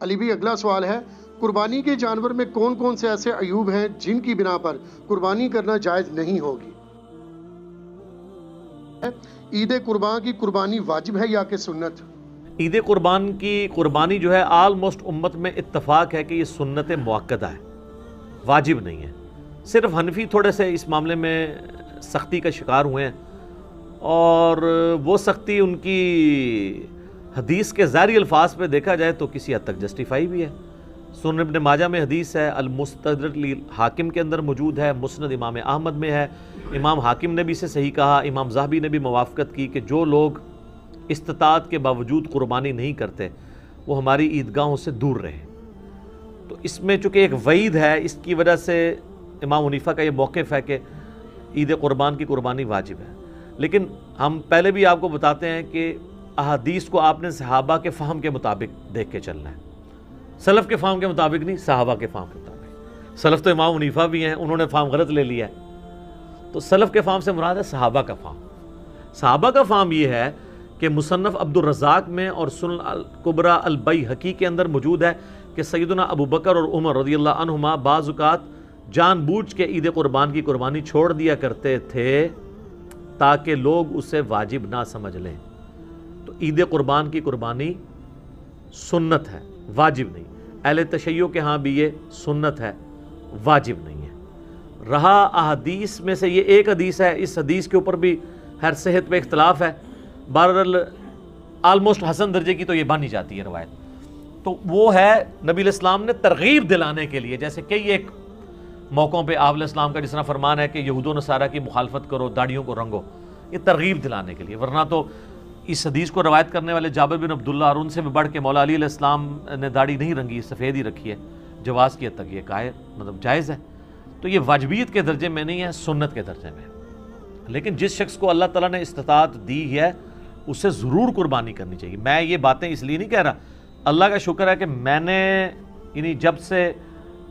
علی بھی اگلا سوال ہے، قربانی کے جانور میں کون کون سے ایسے عیوب ہیں جن کی بنا پر قربانی کرنا جائز نہیں ہوگی؟ عید قربان کی قربانی واجب ہے یا کہ سنت؟ عید قربان کی قربانی جو ہے آلموسٹ امت میں اتفاق ہے کہ یہ سنت مؤکدہ ہے، واجب نہیں ہے۔ صرف حنفی تھوڑے سے اس معاملے میں سختی کا شکار ہوئے ہیں، اور وہ سختی ان کی حدیث کے ظاہری الفاظ پہ دیکھا جائے تو کسی حد تک جسٹیفائی بھی ہے۔ سنن ابن ماجہ میں حدیث ہے، المستدرک حاکم کے اندر موجود ہے، مسند امام احمد میں ہے، امام حاکم نے بھی اسے صحیح کہا، امام ذہبی نے بھی موافقت کی کہ جو لوگ استطاعت کے باوجود قربانی نہیں کرتے وہ ہماری عیدگاہوں سے دور رہیں۔ تو اس میں چونکہ ایک وعید ہے، اس کی وجہ سے امام حنیفہ کا یہ موقف ہے کہ عید قربان کی قربانی واجب ہے۔ لیکن ہم پہلے بھی آپ کو بتاتے ہیں کہ احادیث کو آپ نے صحابہ کے فہم کے مطابق دیکھ کے چلنا ہے، سلف کے فہم کے مطابق نہیں، صحابہ کے فہم کے مطابق۔ سلف تو امام حنیفہ بھی ہیں، انہوں نے فہم غلط لے لیا ہے، تو سلف کے فہم سے مراد ہے صحابہ کا فہم۔ صحابہ کا فہم یہ ہے کہ مصنف عبد الرزاق میں اور سنن الکبریٰ البیہقی کے اندر موجود ہے کہ سیدنا ابو بکر اور عمر رضی اللہ عنہما بعض اوقات جان بوجھ کے عید قربان کی قربانی چھوڑ دیا کرتے تھے تاکہ لوگ اسے واجب نہ سمجھ لیں۔ تو عید قربان کی قربانی سنت ہے، واجب نہیں۔ اہل تشیع کے ہاں بھی یہ سنت ہے، واجب نہیں ہے۔ رہا احادیث میں سے یہ ایک حدیث ہے، اس حدیث کے اوپر بھی ہر صحت پہ اختلاف ہے، بہرحال آلموسٹ حسن درجے کی تو یہ بانی جاتی ہے روایت۔ تو وہ ہے نبی علیہ السلام نے ترغیب دلانے کے لیے، جیسے کئی ایک موقعوں پہ آپ علیہ السلام کا جس طرح فرمان ہے کہ یہود و نصارہ کی مخالفت کرو، داڑھیوں کو رنگو، یہ ترغیب دلانے کے لیے۔ ورنہ تو اس حدیث کو روایت کرنے والے جابر بن عبداللہ اور ان سے بھی بڑھ کے مولا علی علیہ السلام نے داڑھی نہیں رنگی، سفید ہی رکھی ہے، جواز کی حد تک یہ مطلب جائز ہے۔ تو یہ واجبیت کے درجے میں نہیں ہے، سنت کے درجے میں۔ لیکن جس شخص کو اللہ تعالیٰ نے استطاعت دی ہے اسے ضرور قربانی کرنی چاہیے۔ میں یہ باتیں اس لیے نہیں کہہ رہا، اللہ کا شکر ہے کہ میں نے یعنی جب سے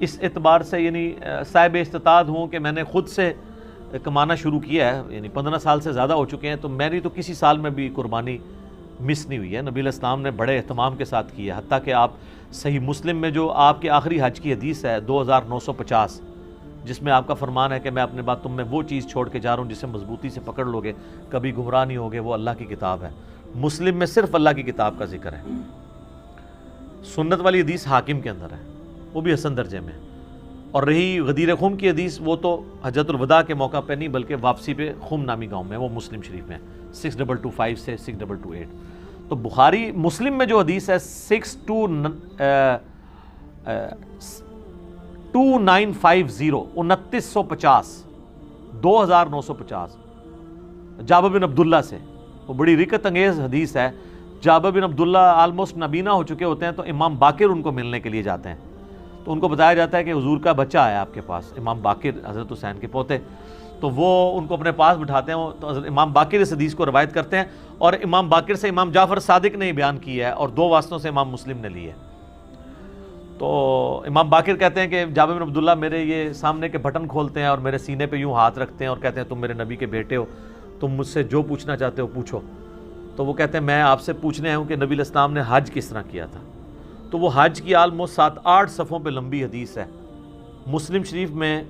اس اعتبار سے یعنی صاحب استطاعت ہوں کہ میں نے خود سے کمانا شروع کیا ہے، یعنی 15 سال سے زیادہ ہو چکے ہیں، تو میری تو کسی سال میں بھی قربانی مس نہیں ہوئی ہے۔ نبی علیہ السلام نے بڑے اہتمام کے ساتھ کیا، حتیٰ کہ آپ صحیح مسلم میں جو آپ کے آخری حج کی حدیث ہے 2950، جس میں آپ کا فرمان ہے کہ میں اپنے بعد تم میں وہ چیز چھوڑ کے جا رہا ہوں جسے مضبوطی سے پکڑ لوگے، کبھی گمراہ نہیں ہوگے، وہ اللہ کی کتاب ہے۔ مسلم میں صرف اللہ کی کتاب کا ذکر ہے۔ سنت والی حدیث حاکم کے اندر ہے، وہ بھی حسن درجے میں۔ اور رہی غدیر خم کی حدیث، وہ تو حجۃ الوداع کے موقع پہ نہیں بلکہ واپسی پہ خم نامی گاؤں میں، وہ مسلم شریف میں 6225 سے 6228۔ تو بخاری مسلم میں جو حدیث ہے 2950 2950 2950 جابر بن عبداللہ سے، وہ بڑی رکت انگیز حدیث ہے۔ جابر بن عبداللہ آلموسٹ نابینا ہو چکے ہوتے ہیں، تو امام باقر ان کو ملنے کے لیے جاتے ہیں، تو ان کو بتایا جاتا ہے کہ حضور کا بچہ ہے آپ کے پاس، امام باقر حضرت حسین کے پوتے، تو وہ ان کو اپنے پاس بٹھاتے ہیں، تو حضرت امام باقر اس حدیث کو روایت کرتے ہیں، اور امام باقر سے امام جعفر صادق نے بیان کیا ہے، اور 2 واسطوں سے امام مسلم نے لی ہے۔ تو امام باقر کہتے ہیں کہ جابر بن عبداللہ میرے یہ سامنے کے بٹن کھولتے ہیں اور میرے سینے پہ یوں ہاتھ رکھتے ہیں اور کہتے ہیں تم میرے نبی کے بیٹے ہو، تم مجھ سے جو پوچھنا چاہتے ہو پوچھو۔ تو وہ کہتے ہیں میں آپ سے پوچھنے آیا ہوں کہ نبی علیہ السلام نے حج کس طرح کیا تھا۔ تو وہ حج کی آلموسٹ 7-8 صفحوں پہ لمبی حدیث ہے، مسلم شریف میں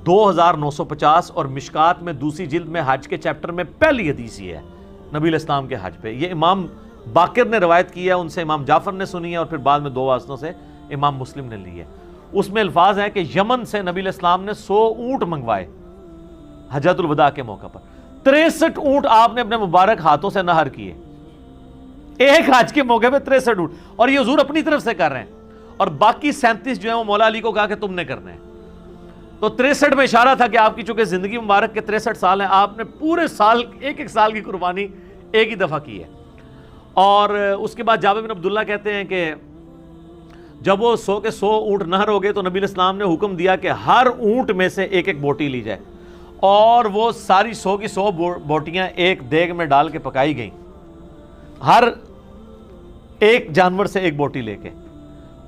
2950 اور مشکات میں دوسری جلد میں حج کے چیپٹر میں پہلی حدیث یہ ہے نبی علیہ السلام کے حج پہ۔ یہ امام باقر نے روایت کی ہے، ان سے امام جعفر نے سنی ہے، اور پھر بعد میں 2 واسطوں سے امام مسلم نے لی ہے۔ اس میں الفاظ ہیں کہ یمن سے نبی علیہ السلام نے 100 اونٹ منگوائے حجۃ الوداع کے موقع پر، 63 اونٹ آپ نے اپنے مبارک ہاتھوں سے نہر کیے، ایک حج کے موقع پہ 63 اونٹ، اور یہ حضور اپنی طرف سے کر رہے ہیں، اور باقی 37 جو ہیں وہ مولا علی کو کہا کہ تم نے کرنے ہیں۔ تو 63 میں اشارہ تھا کہ آپ کی چونکہ زندگی مبارک کے 63 سال ہیں، آپ نے پورے سال ایک سال کی قربانی ایک ہی دفعہ کی ہے۔ اور اس کے بعد جابر بن عبداللہ کہتے ہیں کہ جب وہ 100 کے 100 اونٹ نہر ہو گئے تو نبی علیہ السلام نے حکم دیا کہ ہر اونٹ میں سے ایک بوٹی لی جائے، اور وہ ساری 100 کی 100 بوٹیاں ایک دیگ میں ڈال کے پکائی گئیں، ہر ایک جانور سے ایک بوٹی لے کے۔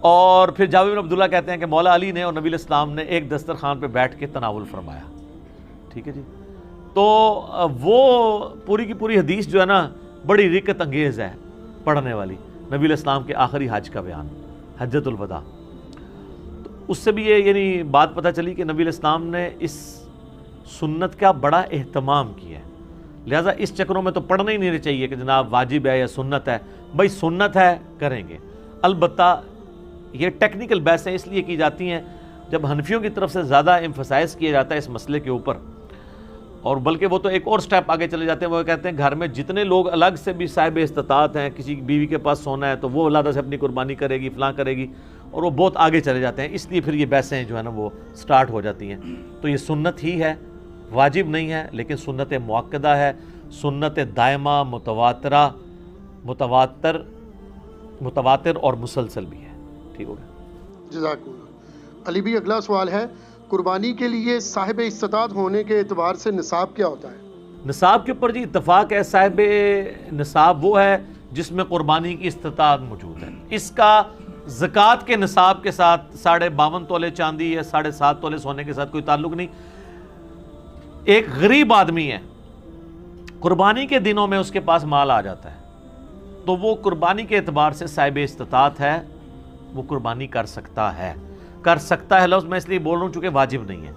اور پھر جابر بن عبداللہ کہتے ہیں کہ مولا علی نے اور نبی علیہ السلام نے ایک دسترخوان پہ بیٹھ کے تناول فرمایا۔ ٹھیک ہے جی، تو وہ پوری کی پوری حدیث جو ہے نا بڑی رکت انگیز ہے پڑھنے والی۔ نبی علیہ السلام کے آخری حج کا بیان، حجۃ الوداع، تو اس سے بھی یہ یعنی بات پتہ چلی کہ نبی علیہ السلام نے اس سنت کا بڑا اہتمام کیا ہے. لہٰذا اس چکروں میں تو پڑھنا ہی نہیں چاہیے کہ جناب واجب ہے یا سنت ہے. بھائی سنت ہے کریں گے. البتہ یہ ٹیکنیکل بحثیں اس لیے کی جاتی ہیں جب حنفیوں کی طرف سے زیادہ ایمفسائز کیا جاتا ہے اس مسئلے کے اوپر، اور بلکہ وہ تو ایک اور سٹیپ آگے چلے جاتے ہیں. وہ کہتے ہیں گھر میں جتنے لوگ الگ سے بھی صاحب استطاعت ہیں، کسی بیوی کے پاس سونا ہے تو وہ علیحدہ سے اپنی قربانی کرے گی، فلاں کرے گی، اور وہ بہت آگے چلے جاتے ہیں. اس لیے پھر یہ بحثیں جو ہے نا وہ سٹارٹ ہو جاتی ہیں. تو یہ سنت ہی ہے، واجب نہیں ہے، لیکن سنت مؤکدہ ہے، سنت دائمہ، متواتر اور مسلسل بھی ہے. ٹھیک ہو گیا، جزاک اللہ. علی بھی اگلا سوال ہے، قربانی کے لیے صاحب استطاعت ہونے کے اعتبار سے نصاب کیا ہوتا ہے؟ نصاب کے اوپر جی اتفاق ہے. صاحب نصاب وہ ہے جس میں قربانی کی استطاعت موجود ہے. اس کا زکوٰۃ کے نصاب کے ساتھ 52.5 تولے چاندی یا 7.5 تولے سونے کے ساتھ کوئی تعلق نہیں. ایک غریب آدمی ہے، قربانی کے دنوں میں اس کے پاس مال آ جاتا ہے تو وہ قربانی کے اعتبار سے صاحب استطاعت ہے، وہ قربانی کر سکتا ہے. لفظ میں اس لیے بول رہا ہوں چونکہ واجب نہیں ہے.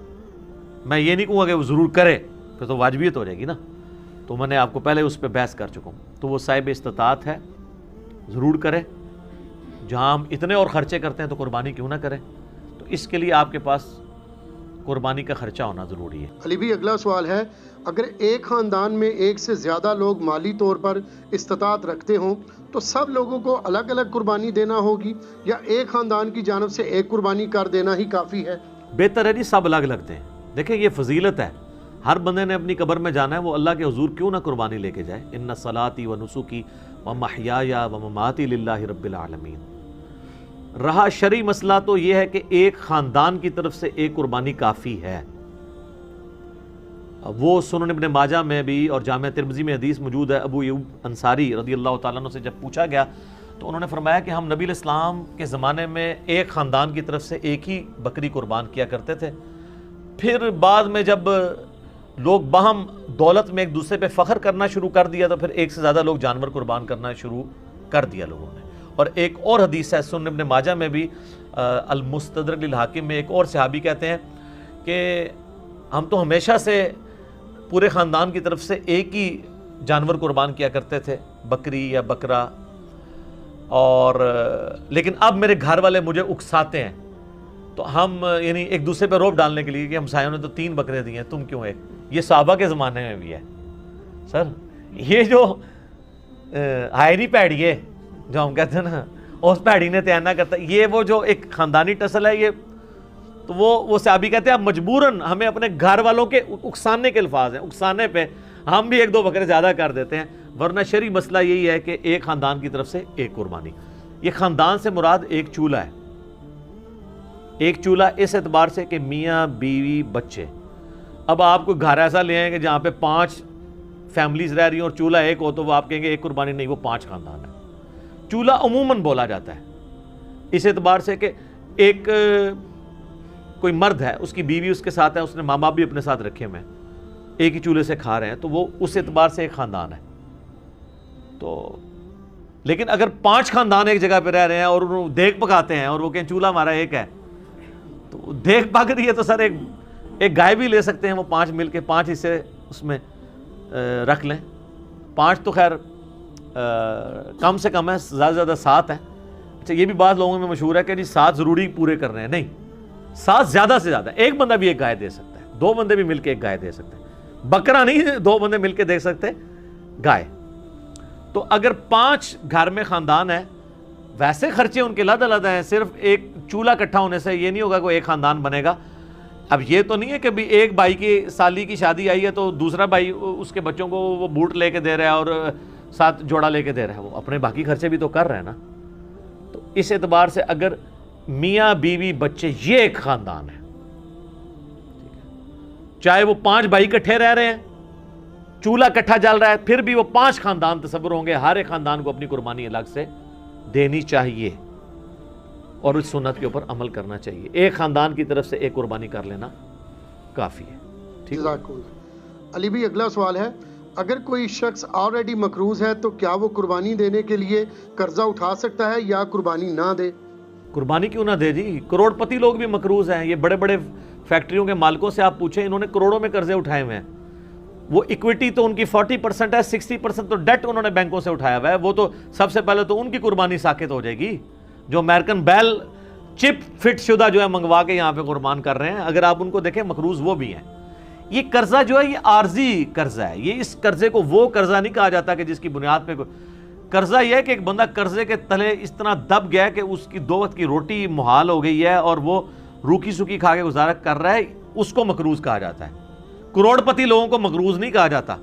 میں یہ نہیں کہوں گا کہ وہ ضرور کرے، پھر تو واجبیت ہو جائے گی نا. تو میں نے آپ کو پہلے اس پہ بحث کر چکا ہوں. تو وہ صاحب استطاعت ہے، ضرور کرے. جہاں ہم اتنے اور خرچے کرتے ہیں تو قربانی کیوں نہ کرے. تو اس کے لیے آپ کے پاس قربانی کا خرچہ ہونا ضروری ہے. علی بھی اگلا سوال ہے، اگر ایک خاندان میں ایک سے زیادہ لوگ مالی طور پر استطاعت رکھتے ہوں تو سب لوگوں کو الگ الگ قربانی دینا ہوگی یا ایک خاندان کی جانب سے ایک قربانی کر دینا ہی کافی ہے؟ بہتر ہے جی سب الگ الگ دیں. دیکھیں یہ فضیلت ہے. ہر بندے نے اپنی قبر میں جانا ہے، وہ اللہ کے حضور کیوں نہ قربانی لے کے جائے. ان صلاتی و نسکی و محیایا و مماتی للہ رب العالمین. رہا شرعی مسئلہ تو یہ ہے کہ ایک خاندان کی طرف سے ایک قربانی کافی ہے. وہ سنن ابن ماجہ میں بھی اور جامع ترمذی میں حدیث موجود ہے. ابو ایوب انصاری رضی اللہ تعالیٰ عنہ سے جب پوچھا گیا تو انہوں نے فرمایا کہ ہم نبی علیہ السلام کے زمانے میں ایک خاندان کی طرف سے ایک ہی بکری قربان کیا کرتے تھے. پھر بعد میں جب لوگ باہم دولت میں ایک دوسرے پہ فخر کرنا شروع کر دیا تو پھر ایک سے زیادہ لوگ جانور قربان کرنا شروع کر دیا لوگوں نے. اور ایک اور حدیث ہے سنن ابن ماجہ میں بھی، المستدرک للحاکم میں، ایک اور صحابی کہتے ہیں کہ ہم تو ہمیشہ سے پورے خاندان کی طرف سے ایک ہی جانور قربان کیا کرتے تھے، بکری یا بکرا، اور لیکن اب میرے گھر والے مجھے اکساتے ہیں تو ہم یعنی ایک دوسرے پہ روب ڈالنے کے لیے کہ ہمسایوں نے تو 3 بکرے دیے ہیں، تم کیوں ایک. یہ صحابہ کے زمانے میں بھی ہے. سر یہ جو ہائری پیڑی ہے جو ہم کہتے ہیں نا، اس پیڑی نے تینا کرتا، یہ وہ جو ایک خاندانی ٹسل ہے. یہ تو وہ صحابی کہتے ہیں اب مجبوراً ہمیں اپنے گھر والوں کے اکسانے کے الفاظ ہیں، اکسانے پہ ہم بھی 1-2 بکرے زیادہ کر دیتے ہیں. ورنہ شرعی مسئلہ یہی ہے کہ ایک خاندان کی طرف سے ایک قربانی. یہ خاندان سے مراد ایک چولہا ہے. ایک چولہا اس اعتبار سے کہ میاں بیوی بچے. اب آپ کو گھر ایسا لے آئیں کہ جہاں پہ 5 فیملیز رہ رہی ہیں اور چولہا ایک ہو تو وہ آپ کہیں گے ایک قربانی نہیں، وہ 5 خاندان ہے. چولہا عموماً بولا جاتا ہے اس اعتبار سے کہ ایک کوئی مرد ہے، اس کی بیوی اس کے ساتھ ہے، اس نے ماں باپ بھی اپنے ساتھ رکھے ہوئے ہیں، ایک ہی چولہے سے کھا رہے ہیں، تو وہ اس اعتبار سے ایک خاندان ہے. تو لیکن اگر 5 خاندان ایک جگہ پہ رہ رہے ہیں اور دیگ پکاتے ہیں اور وہ کہیں چولہا ہمارا ایک ہے، تو دیگ پک رہی ہے تو سر ایک گائے بھی لے سکتے ہیں، وہ 5 مل کے 5 حصے اس میں رکھ لیں. 5 تو خیر کم سے کم ہے، زیادہ سے زیادہ 7 ہے. اچھا یہ بھی بات لوگوں میں مشہور ہے کہ جی 7 ضروری پورے کر رہے ہیں. نہیں، 7 زیادہ سے زیادہ. ایک بندہ بھی ایک گائے دے سکتا ہے، 2 بندے بھی مل کے ایک گائے دے سکتے ہیں. بکرا نہیں 2 بندے مل کے دے سکتے گائے. تو اگر 5 گھر میں خاندان ہے، ویسے خرچے ان کے علیحدہ ہیں. صرف ایک چولہا اکٹھا ہونے سے یہ نہیں ہوگا کہ ایک خاندان بنے گا. اب یہ تو نہیں ہے کہ بھی ایک بھائی کی سالی کی شادی آئی ہے تو دوسرا بھائی اس کے بچوں کو وہ بوٹ لے کے دے رہا ہے اور 7 جوڑا لے کے دے رہا ہے. وہ اپنے باقی خرچے بھی تو کر رہے ہیں نا. تو اس اعتبار سے اگر میاں بیوی بچے یہ ایک خاندان ہے، چاہے وہ 5 بھائی اکٹھے رہ رہے ہیں، چولہا اکٹھا جل رہا ہے، پھر بھی وہ 5 خاندان تصور ہوں گے. ہر ایک خاندان کو اپنی قربانی الگ سے دینی چاہیے اور اس سنت کے اوپر عمل کرنا چاہیے. ایک خاندان کی طرف سے ایک قربانی کر لینا کافی ہے. ٹھیک ہے. علی بھی اگلا سوال ہے، اگر کوئی شخص آلریڈی مقروض ہے تو کیا وہ قربانی دینے کے لیے قرضہ اٹھا سکتا ہے یا قربانی نہ دے؟ قربانی کیوں نہ دے جی، کروڑ پتی لوگ بھی مقروض ہیں. یہ بڑے بڑے فیکٹریوں کے مالکوں سے آپ پوچھیں، انہوں نے کروڑوں میں قرضے اٹھائے ہوئے ہیں. وہ ایکویٹی تو ان کی 40% ہے، 60% تو ڈیٹ انہوں نے بینکوں سے اٹھایا ہوا ہے. وہ تو سب سے پہلے تو ان کی قربانی ساقط ہو جائے گی جو امریکن بیل چپ فٹ شدہ جو ہے منگوا کے یہاں پہ قربان کر رہے ہیں. اگر آپ ان کو دیکھیں مقروض وہ بھی ہیں. یہ قرضہ جو ہے یہ عارضی قرضہ ہے. یہ اس قرضے کو وہ قرضہ نہیں کہا جاتا کہ جس کی بنیاد پہ قرضہ یہ ہے کہ ایک بندہ قرضے کے تلے اس طرح دب گیا کہ اس کی 2 وقت کی روٹی محال ہو گئی ہے اور وہ روکی سوکی کھا کے گزارا کر رہا ہے، اس کو مقروض کہا جاتا ہے. کروڑ پتی لوگوں کو مقروض نہیں کہا جاتا.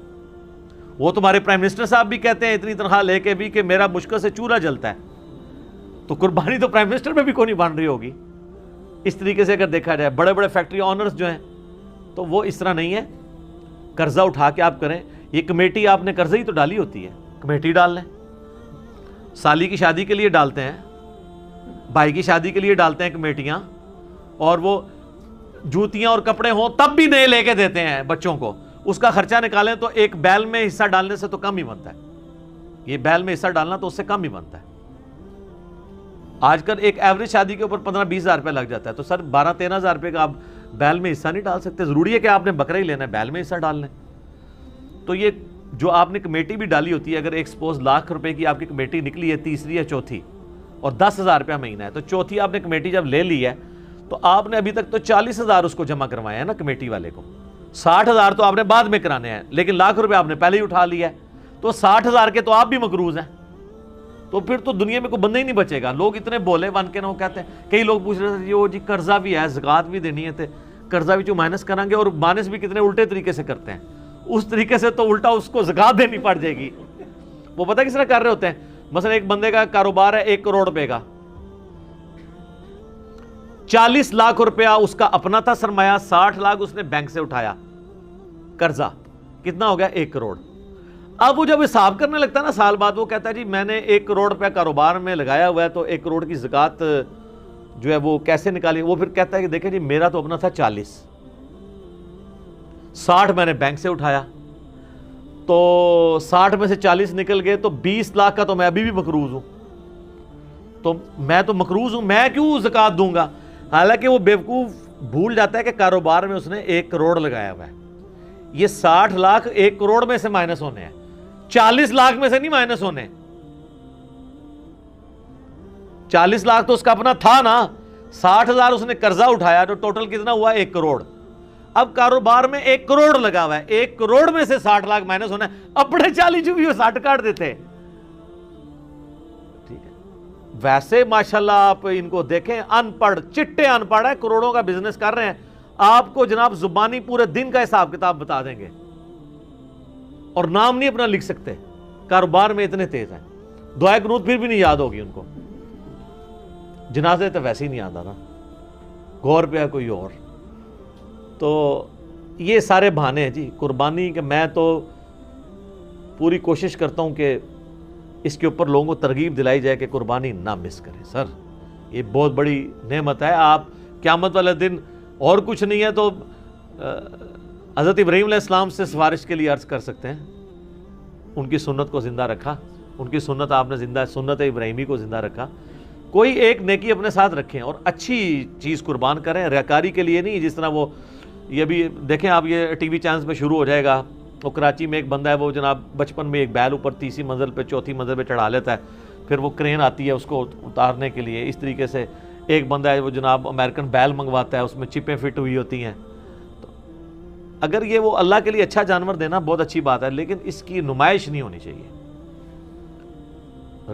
وہ تمہارے پرائم منسٹر صاحب بھی کہتے ہیں اتنی تنخواہ لے کے بھی کہ میرا مشکل سے چولہا جلتا ہے. تو قربانی تو پرائم منسٹر میں بھی کوئی نہیں بن رہی ہوگی. اس طریقے سے اگر دیکھا جائے بڑے بڑے فیکٹری آنرز جو ہیں تو وہ اس طرح نہیں ہے. قرضہ اٹھا کے آپ کریں. یہ کمیٹی آپ نے قرضے ہی تو ڈالی ہوتی ہے، کمیٹی ڈال لیں. سالی کی شادی کے لیے ڈالتے ہیں، بھائی کی شادی کے لیے ڈالتے ہیں کمیٹیاں، اور وہ جوتیاں اور کپڑے ہوں تب بھی نئے لے کے دیتے ہیں بچوں کو. اس کا خرچہ نکالیں تو ایک بیل میں حصہ ڈالنے سے تو کم ہی بنتا ہے. یہ بیل میں حصہ ڈالنا تو اس سے کم ہی بنتا ہے. آج کل ایک ایوریج شادی کے اوپر 15-20 ہزار روپے لگ جاتا ہے. تو سر 12-13 ہزار روپے کا آپ بیل میں حصہ نہیں ڈال سکتے. ضروری ہے کہ آپ نے بکرا ہی لینا ہے، بیل میں حصہ ڈال لیں. تو یہ جو آپ نے کمیٹی بھی ڈالی ہوتی ہے، اگر ایک سپوز لاکھ روپے کی آپ کی کمیٹی نکلی ہے، تیسری یا چوتھی، اور 10,000 روپیہ مہینہ ہے، تو چوتھی آپ نے کمیٹی جب لے لی ہے تو آپ نے ابھی تک تو 40,000 اس کو جمع کروایا ہے نا کمیٹی والے کو. 60,000 تو آپ نے بعد میں کرانے ہیں، لیکن لاکھ روپے آپ نے پہلے ہی اٹھا لیا ہے. تو 60,000 کے تو آپ بھی مقروض ہیں. تو پھر تو دنیا میں کوئی بندہ ہی نہیں بچے گا. لوگ اتنے بولے بن کے نہ کہتے ہیں. کئی لوگ پوچھ رہے تھے وہ جی قرضہ بھی ہے، زکوٰۃ بھی دینی ہے، قرضہ بھی جو مائنس کریں گے، اور مائنس بھی کتنے الٹے طریقے سے کرتے ہیں. اس طریقے سے تو الٹا اس کو زکوٰۃ دینی پڑ جائے گی. وہ پتہ کس طرح کر رہے ہوتے ہیں. مثلا ایک بندے کا کاروبار ہے 1 کروڑ روپے کا، 40 لاکھ روپیہ اس کا اپنا تھا سرمایہ، 60 لاکھ اس نے بینک سے اٹھایا قرضہ. کتنا ہو گیا؟ 1 کروڑ. اب وہ جب حساب کرنے لگتا ہے نا سال بعد، وہ کہتا ہے جی میں نے 1 کروڑ روپیہ کاروبار میں لگایا ہوا ہے، تو 1 کروڑ کی زکوٰۃ جو ہے وہ کیسے نکالی. وہ پھر کہتا ہے کہ دیکھیں جی میرا تو اپنا تھا 40، 60 میں نے بینک سے اٹھایا، تو 60 میں سے 40 نکل گئے، تو 20 لاکھ کا تو میں ابھی بھی مقروض ہوں. تو میں تو مقروض ہوں، میں کیوں زکوٰۃ دوں گا؟ حالانکہ وہ بیوقوف بھول جاتا ہے کہ کاروبار میں اس نے 1 کروڑ لگایا ہوا ہے. یہ 60 لاکھ 1 کروڑ میں سے مائنس ہونے ہیں، 40 لاکھ میں سے نہیں مائنس ہونے. 40 لاکھ تو اس کا اپنا تھا نا، 60,000 اس نے قرضہ اٹھایا، تو ٹوٹل کتنا ہوا؟ 1 کروڑ. اب کاروبار میں 1 کروڑ لگا ہوا ہے، 1 کروڑ میں سے 60 لاکھ مائنس ہونا ہے. اپنے 40 جو بھی وہ 60 کاٹ دیتے. ٹھیک ہے. ویسے ماشاءاللہ آپ ان کو دیکھیں، ان پڑھ چٹے ان پڑھ ہے، کروڑوں کا بزنس کر رہے ہیں. آپ کو جناب زبانی پورے دن کا حساب کتاب بتا دیں گے، اور نام نہیں اپنا لکھ سکتے. کاروبار میں اتنے تیز ہیں. دعائے قنوت پھر بھی نہیں یاد ہوگی ان کو. جنازے تو ویسے ہی نہیں آتا نا، غور پہ ہے کوئی اور. تو یہ سارے بہانے ہیں جی قربانی کے. میں تو پوری کوشش کرتا ہوں کہ اس کے اوپر لوگوں کو ترغیب دلائی جائے کہ قربانی نہ مس کریں. سر یہ بہت بڑی نعمت ہے. آپ قیامت والے دن اور کچھ نہیں ہے تو حضرت ابراہیم علیہ السلام سے سفارش کے لیے عرض کر سکتے ہیں. ان کی سنت کو زندہ رکھا، ان کی سنت آپ نے زندہ، سنت ابراہیمی کو زندہ رکھا. کوئی ایک نیکی اپنے ساتھ رکھیں اور اچھی چیز قربان کریں، ریاکاری کے لیے نہیں. جس طرح وہ یہ بھی دیکھیں آپ، یہ ٹی وی چینلز پہ شروع ہو جائے گا. وہ کراچی میں ایک بندہ ہے، وہ جناب بچپن میں ایک بیل اوپر 3ری منزل پہ 4تھی منزل پہ چڑھا لیتا ہے، پھر وہ کرین آتی ہے اس کو اتارنے کے لیے. اس طریقے سے ایک بندہ ہے وہ جناب امریکن بیل منگواتا ہے، اس میں چپیں فٹ ہوئی ہوتی ہیں. تو اگر یہ وہ اللہ کے لیے اچھا جانور دینا بہت اچھی بات ہے، لیکن اس کی نمائش نہیں ہونی چاہیے.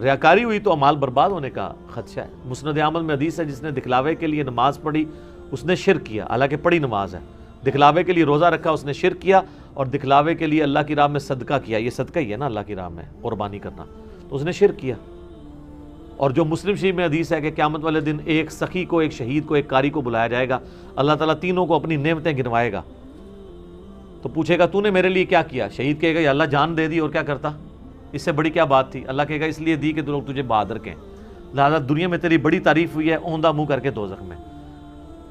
ریاکاری ہوئی تو اعمال برباد ہونے کا خدشہ ہے. مسند احمد میں حدیث ہے، جس نے دکھلاوے کے لیے نماز پڑھی اس نے شرک کیا، حالانکہ پڑھی نماز ہے. دکھلاوے کے لیے روزہ رکھا اس نے شرک کیا، اور دکھلاوے کے لیے اللہ کی راہ میں صدقہ کیا. یہ صدقہ ہی ہے نا اللہ کی راہ میں قربانی کرنا، تو اس نے شرک کیا. اور جو مسلم شریف میں حدیث ہے کہ قیامت والے دن ایک سخی کو، ایک شہید کو، ایک قاری کو بلایا جائے گا. اللہ تعالیٰ تینوں کو اپنی نعمتیں گنوائے گا، تو پوچھے گا تو نے میرے لیے کیا کیا؟ شہید کہے گا یا اللہ جان دے دی، اور کیا کرتا؟ اس سے بڑی کیا بات تھی؟ اللہ کہے گا اس لیے دی کہ لوگ تجھے بہادر کہیں، لہٰذا دنیا میں تیری بڑی تعریف ہوئی ہے، اوندھا منہ کر کے دوزخ میں.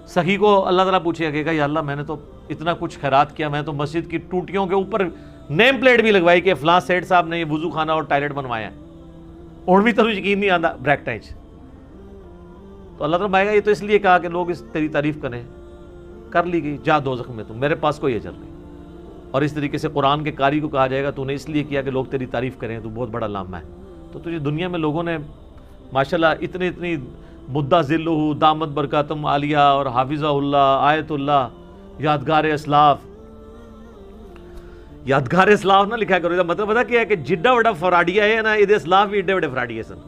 سخی کو اللہ تعالیٰ پوچھے گا، کہے گا یا اللہ میں نے تو اتنا کچھ خیرات کیا، میں تو مسجد کی ٹوٹیوں کے اوپر نیم پلیٹ بھی لگوائی کہ فلاں سیٹ صاحب نے یہ وضو خانہ اور ٹائلٹ بنوایا ہے، اور بھی تو یقین نہیں آتا بریکٹائچ. تو اللہ تعالیٰ بھائی گا یہ تو اس لیے کہا کہ لوگ اس تیری تعریف کریں، کر لی گئی، جا دوزخ میں تم، میرے پاس کوئی اجر نہیں. اور اس طریقے سے قرآن کے قاری کو کہا جائے گا تو نے اس لیے کیا کہ لوگ تیری تعریف کریں، تو بہت بڑا لامہ ہے. تو تجھے دنیا میں لوگوں نے ماشاءاللہ اتنی مدہ ذلہ دامت برکاتم عالیہ اور حافظہ اللہ، آیت اللہ، یادگار اسلاف نہ لکھا کرو. مطلب پتا کیا ہے کہ جڈا وڈا فراڈیا ہے نا، یہ اسلاف بھی ایڈے وڈے فراڈیے سن،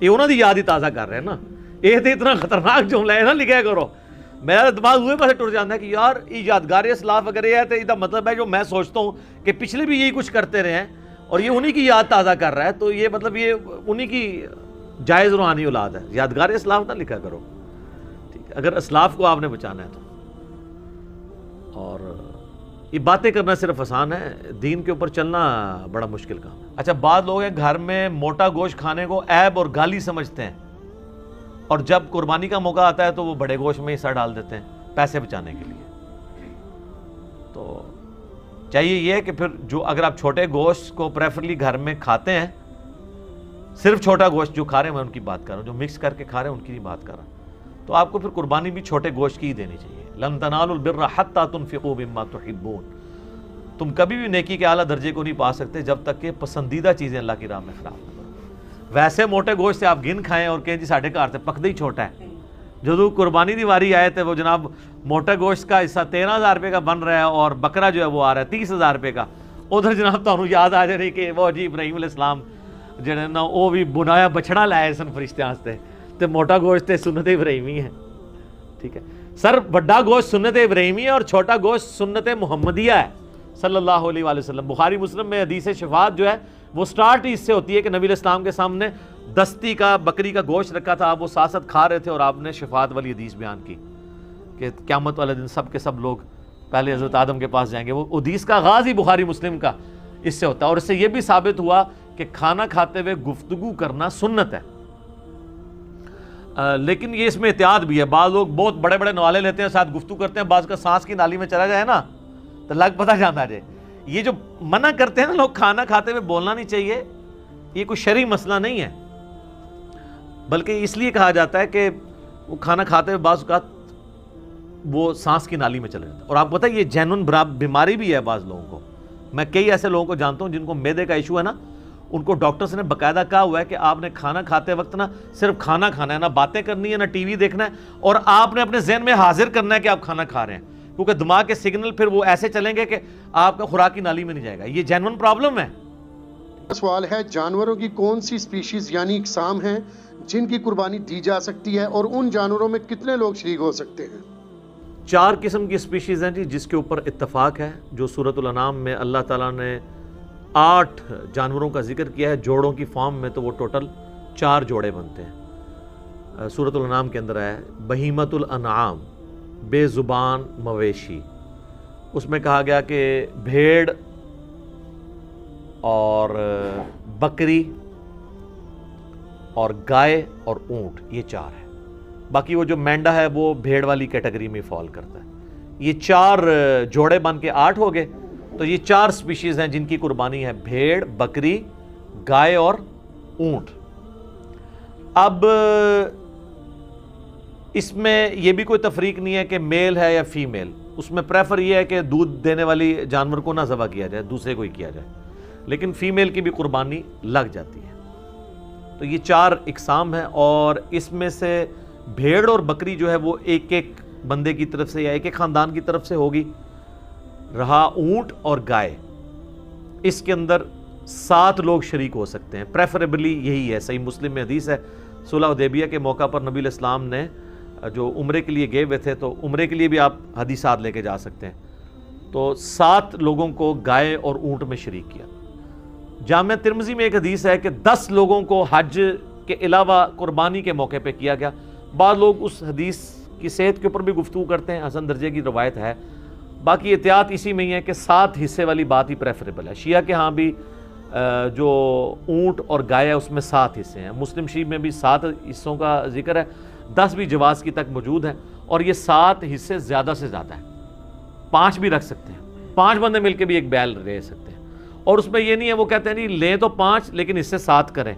یہ انہوں نے یاد ہی تازہ کر رہے ہیں نا. یہ تو اتنا خطرناک جملہ ہے نا لکھا کرو. میرا دماغ ہوئے پاسے ٹوٹ جاتا ہے کہ یار یہ یادگار اسلاف اگر یہ ہے تو یہ مطلب ہے جو میں سوچتا ہوں کہ پچھلے بھی یہی کچھ کرتے رہے ہیں اور یہ انہی کی یاد تازہ کر رہا ہے، تو یہ مطلب یہ انہی کی جائز روحانی اولاد ہے. یادگار اسلاف نہ لکھا کرو، ٹھیک ہے، اگر اسلاف کو آپ نے بچانا ہے تو. اور یہ باتیں کرنا صرف آسان ہے، دین کے اوپر چلنا بڑا مشکل کام ہے. اچھا، بعض لوگ ہیں گھر میں موٹا گوشت کھانے کو عیب اور گالی سمجھتے ہیں، اور جب قربانی کا موقع آتا ہے تو وہ بڑے گوشت میں حصہ ڈال دیتے ہیں پیسے بچانے کے لیے. تو چاہیے یہ ہے کہ پھر جو اگر آپ چھوٹے گوشت کو پریفرلی گھر میں کھاتے ہیں، صرف چھوٹا گوشت جو کھا رہے ہیں، میں ان کی بات کر رہا ہوں، جو مکس کر کے کھا رہے ہیں ان کی نہیں بات کر رہا، تو آپ کو پھر قربانی بھی چھوٹے گوشت کی ہی دینی چاہیے. لن تنالوا البر حتى تنفقوا مما تحبون. تم کبھی بھی نیکی کے اعلیٰ درجے کو نہیں پا سکتے جب تک کہ پسندیدہ چیزیں اللہ کی راہ میں خراب نہ کرو. ویسے موٹے گوشت سے آپ گن کھائیں اور کہیں جی ساڑھے گھر سے پکدہ ہی چھوٹا ہے. جو قربانی دی واری آئے تھے وہ جناب موٹے گوشت کا حصہ 13,000 روپے کا بن رہا ہے اور بکرا جو ہے وہ آ رہا ہے 30,000 روپے کا. ادھر جناب تمہیں یاد آ جا رہی کہ وہ جی ابراہیم علیہ السلام جڑے نا وہ بھی بنایا بچڑا لائے سن فرشتے واسطے، تے موٹا گوشت تے سنت ابراہیمی ہے. ٹھیک ہے سر، بڑا گوشت سنت ابراہیمی ہے اور چھوٹا گوشت سنت محمدیہ ہے صلی اللہ علیہ وآلہ وسلم. بخاری مسلم میں حدیث شفاعت جو ہے وہ سٹارٹ ہی اس سے ہوتی ہے کہ نبی علیہ السلام کے سامنے دستی کا بکری کا گوشت رکھا تھا، آپ وہ ساتھ ساتھ کھا رہے تھے اور آپ نے شفاعت والی حدیث بیان کی کہ قیامت والے دن سب کے سب لوگ پہلے حضرت آدم کے پاس جائیں گے. وہ حدیث کا آغاز ہی بخاری مسلم کا اس سے ہوتا ہے. اور اس سے یہ بھی ثابت ہوا کہ کھانا کھاتے ہوئے گفتگو کرنا سنت ہے، لیکن یہ اس میں احتیاط بھی ہے. بعض لوگ بہت بڑے بڑے نوالے لیتے ہیں، ساتھ گفتگو کرتے ہیں، بعض کا سانس کی نالی میں چلا جائے نا تو لگ پتہ جانا جائے. یہ جو منع کرتے ہیں نا لوگ کھانا کھاتے ہوئے بولنا نہیں چاہیے، یہ کوئی شرعی مسئلہ نہیں ہے، بلکہ اس لیے کہا جاتا ہے کہ وہ کھانا کھاتے ہوئے بعض اوقات وہ سانس کی نالی میں چلا جاتا ہے. اور آپ کو پتہ ہے یہ جینون بیماری بھی ہے بعض لوگوں کو. میں کئی ایسے لوگوں کو جانتا ہوں جن کو معدے کا ایشو ہے نا، ان کو ڈاکٹرز نے باقاعدہ کہا ہوا ہے کہ آپ نے کھانا کھاتے وقت نا صرف کھانا کھانا ہے، نہ باتیں کرنی ہے، نہ ٹی وی دیکھنا ہے، اور آپ نے اپنے ذہن میں حاضر کرنا ہے کہ آپ کھانا کھا رہے ہیں، کیونکہ دماغ کے سگنل پھر وہ ایسے چلیں گے کہ آپ کا خوراک کی نالی میں نہیں جائے گا. یہ جینون پرابلم ہے. سوال ہے، جانوروں کی کون سی سپیشیز یعنی اقسام ہیں جن کی قربانی دی جا سکتی ہے اور ان جانوروں میں کتنے لوگ شریک ہو سکتے ہیں؟ 4 قسم کی سپیشیز ہیں جی جس کے اوپر اتفاق ہے. جو سورۃ الانعام میں اللہ تعالیٰ نے 8 جانوروں کا ذکر کیا ہے جوڑوں کی فارم میں، تو وہ ٹوٹل 4 جوڑے بنتے ہیں. سورۃ الانعام کے اندر ہے بہیمۃ الانعام، بے زبان مویشی. اس میں کہا گیا کہ بھیڑ اور بکری اور گائے اور اونٹ، یہ 4 ہے. باقی وہ جو مینڈا ہے وہ بھیڑ والی کیٹیگری میں فال کرتا ہے. یہ 4 جوڑے بن کے 8 ہو گئے. تو یہ 4 سپیشیز ہیں جن کی قربانی ہے، بھیڑ، بکری، گائے اور اونٹ. اب اس میں یہ بھی کوئی تفریق نہیں ہے کہ میل ہے یا فیمیل. اس میں پریفر یہ ہے کہ دودھ دینے والی جانور کو نہ ذبح کیا جائے، دوسرے کو ہی کیا جائے، لیکن فیمیل کی بھی قربانی لگ جاتی ہے. تو یہ 4 اقسام ہیں، اور اس میں سے بھیڑ اور بکری جو ہے وہ ایک ایک بندے کی طرف سے یا ایک ایک خاندان کی طرف سے ہوگی. رہا اونٹ اور گائے، اس کے اندر 7 لوگ شریک ہو سکتے ہیں. پریفریبلی یہی ہے. صحیح مسلم میں حدیث ہے، صلح حدیبیہ کے موقع پر نبی علیہ السلام نے جو عمرے کے لیے گئے ہوئے تھے، تو عمرے کے لیے بھی آپ حدیثات لے کے جا سکتے ہیں، تو 7 لوگوں کو گائے اور اونٹ میں شریک کیا. جامع ترمذی میں ایک حدیث ہے کہ 10 لوگوں کو حج کے علاوہ قربانی کے موقع پہ کیا گیا. بعض لوگ اس حدیث کی صحت کے اوپر بھی گفتگو کرتے ہیں، حسن درجے کی روایت ہے. باقی احتیاط اسی میں ہی ہے کہ 7 حصے والی بات ہی پریفریبل ہے. شیعہ کے ہاں بھی جو اونٹ اور گائے ہے اس میں 7 حصے ہیں. مسلم شریف میں بھی 7 حصوں کا ذکر ہے، 10 بھی جواز کی تک موجود ہیں. اور یہ 7 حصے زیادہ سے زیادہ ہیں، 5 بھی رکھ سکتے ہیں. 5 بندے مل کے بھی ایک بیل رہ سکتے ہیں. اور اس میں یہ نہیں ہے وہ کہتے ہیں نہیں لیں تو 5 لیکن اس سے 7 کریں,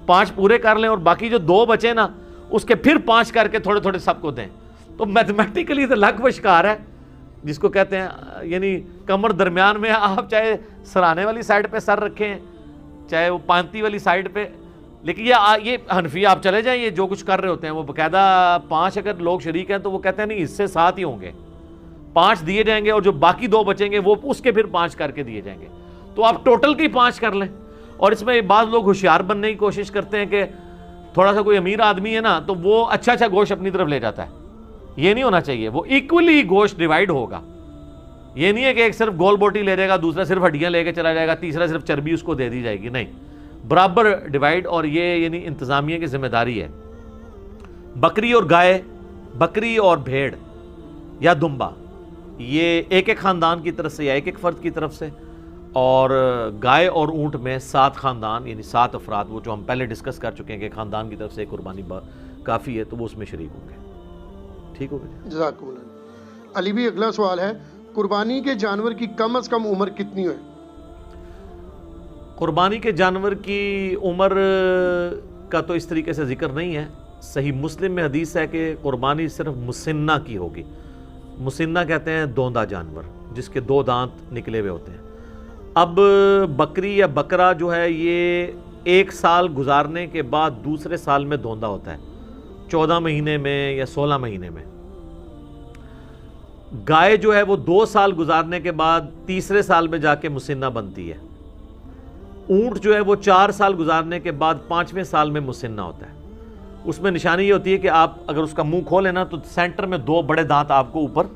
5 پورے کر لیں اور باقی جو 2 بچے نا اس کے پھر 5 کر کے تھوڑے تھوڑے سب کو دیں. تو میتھمیٹیکلی تو لگ و شکار ہے جس کو کہتے ہیں, یعنی کمر درمیان میں, آپ چاہے سرانے والی سائڈ پہ سر رکھیں چاہے وہ پانتی والی سائڈ پہ. لیکن یہ حنفی آپ چلے جائیں, یہ جو کچھ کر رہے ہوتے ہیں وہ باقاعدہ 5 اگر لوگ شریک ہیں تو وہ کہتے ہیں نہیں اس سے 7 ہی ہوں گے, 5 دیے جائیں گے اور جو باقی 2 بچیں گے وہ اس کے پھر 5 کر کے دیے جائیں گے. تو آپ ٹوٹل کی 5 کر لیں. اور اس میں بعض لوگ ہوشیار بننے کی کوشش کرتے ہیں کہ تھوڑا سا کوئی امیر آدمی ہے نا تو وہ اچھا گوشت اپنی طرف لے جاتا ہے. یہ نہیں ہونا چاہیے, وہ ایکولی گوشت ڈیوائیڈ ہوگا. یہ نہیں ہے کہ ایک صرف گول بوٹی لے جائے گا, دوسرا صرف ہڈیاں لے کے چلا جائے گا, تیسرا صرف چربی اس کو دے دی جائے گی. نہیں, برابر ڈیوائیڈ. اور یہ یعنی انتظامیہ کی ذمہ داری ہے. بکری اور گائے, بکری اور بھیڑ یا دمبا, یہ ایک ایک خاندان کی طرف سے یا ایک ایک فرد کی طرف سے, اور گائے اور اونٹ میں 7 خاندان یعنی 7 افراد, وہ جو ہم پہلے ڈسکس کر چکے ہیں کہ خاندان کی طرف سے قربانی کافی ہے تو وہ اس میں شریک ہوں گے. ٹھیک ہو گیا, جزاکم اللہ. علی بھی اگلا سوال ہے, قربانی کے جانور کی کم از کم عمر کتنی ہے؟ قربانی کے جانور کی عمر کا تو اس طریقے سے ذکر نہیں ہے. صحیح مسلم میں حدیث ہے کہ قربانی صرف مسنہ کی ہوگی. مسنہ کہتے ہیں دوندا جانور جس کے 2 دانت نکلے ہوئے ہوتے ہیں. اب بکری یا بکرا جو ہے یہ 1 سال گزارنے کے بعد دوسرے سال میں دوندا ہوتا ہے, 14 مہینے میں یا 16 مہینے میں. گائے جو ہے وہ 2 سال گزارنے کے بعد تیسرے سال میں جا کے مسنہ بنتی ہے. اونٹ جو ہے وہ 4 سال گزارنے کے بعد 5ویں سال میں مسنہ ہوتا ہے. اس میں نشانی یہ ہوتی ہے کہ آپ اگر اس کا منہ کھولیں نا تو سینٹر میں 2 بڑے دانت آپ کو اوپر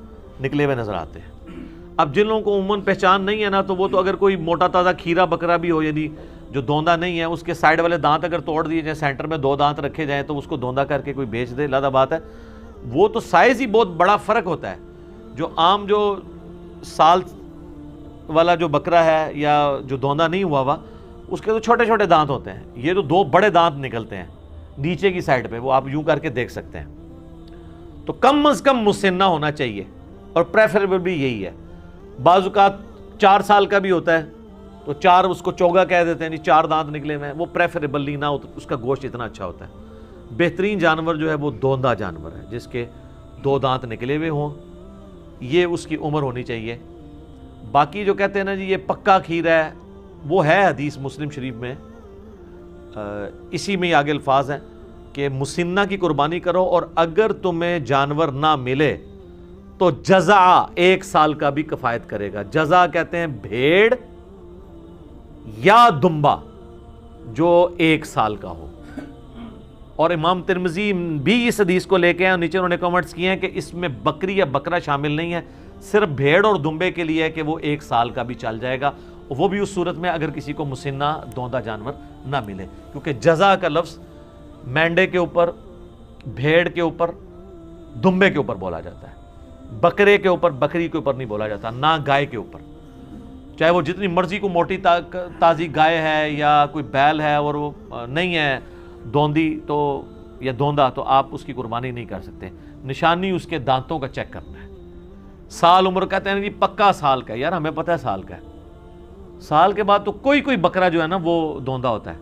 نکلے ہوئے نظر آتے ہیں. اب جن لوگوں کو عموماً پہچان نہیں ہے نا تو وہ تو اگر کوئی موٹا تازہ کھیرا بکرا بھی ہو یعنی جو دوندا نہیں ہے, اس کے سائڈ والے دانت اگر توڑ دیے جائیں, سینٹر میں 2 دانت رکھے جائیں تو اس کو دوندا کر کے کوئی بیچ دے, لادہ بات ہے. وہ تو سائز ہی بہت بڑا فرق ہوتا ہے. جو عام جو سال والا جو بکرا ہے یا جو دوندا نہیں ہوا ہوا اس کے تو چھوٹے چھوٹے دانت ہوتے ہیں, یہ تو 2 بڑے دانت نکلتے ہیں نیچے کی سائڈ پہ, وہ آپ یوں کر کے دیکھ سکتے ہیں. تو کم از کم مسنہ ہونا چاہیے اور پریفریبل بھی یہی ہے. بعض اوقات 4 سال کا بھی ہوتا ہے تو 4 اس کو چوگا کہہ دیتے ہیں, 4 دانت نکلے ہوئے ہیں, وہ پریفریبلی نہ ہوتا, اس کا گوشت اتنا اچھا ہوتا ہے. بہترین جانور جو ہے وہ دوندا جانور ہے جس کے 2 دانت نکلے ہوئے ہوں, یہ اس کی عمر ہونی چاہیے. باقی جو کہتے ہیں نا جی یہ پکا کھیر ہے, وہ ہے حدیث مسلم شریف میں, اسی میں آگے الفاظ ہیں کہ مسنہ کی قربانی کرو اور اگر تمہیں جانور نہ ملے تو جزع 1 سال کا بھی کفایت کرے گا. جزع کہتے ہیں بھیڑ یا دمبا جو 1 سال کا ہو. اور امام ترمذی بھی اس حدیث کو لے کے ہیں, نیچے انہوں نے کمنٹس کیے ہیں کہ اس میں بکری یا بکرا شامل نہیں ہے, صرف بھیڑ اور دمبے کے لیے ہے کہ وہ 1 سال کا بھی چل جائے گا, وہ بھی اس صورت میں اگر کسی کو مسنہ دوندا جانور نہ ملے. کیونکہ جزع کا لفظ مینڈے کے اوپر, بھیڑ کے اوپر, دمبے کے اوپر بولا جاتا ہے, بکرے کے اوپر, بکری کے اوپر نہیں بولا جاتا, نہ گائے کے اوپر. چاہے وہ جتنی مرضی کو موٹی تازی گائے ہے یا کوئی بیل ہے اور وہ نہیں ہے دوندی تو یا دوندا, تو آپ اس کی قربانی نہیں کر سکتے. نشانی اس کے دانتوں کا چیک کرنا ہے. سال عمر کہتے ہیں جی پکا سال کا, یار ہمیں پتہ ہے سال کا ہے. سال کے بعد تو کوئی بکرا جو ہے نا وہ دوندا ہوتا ہے.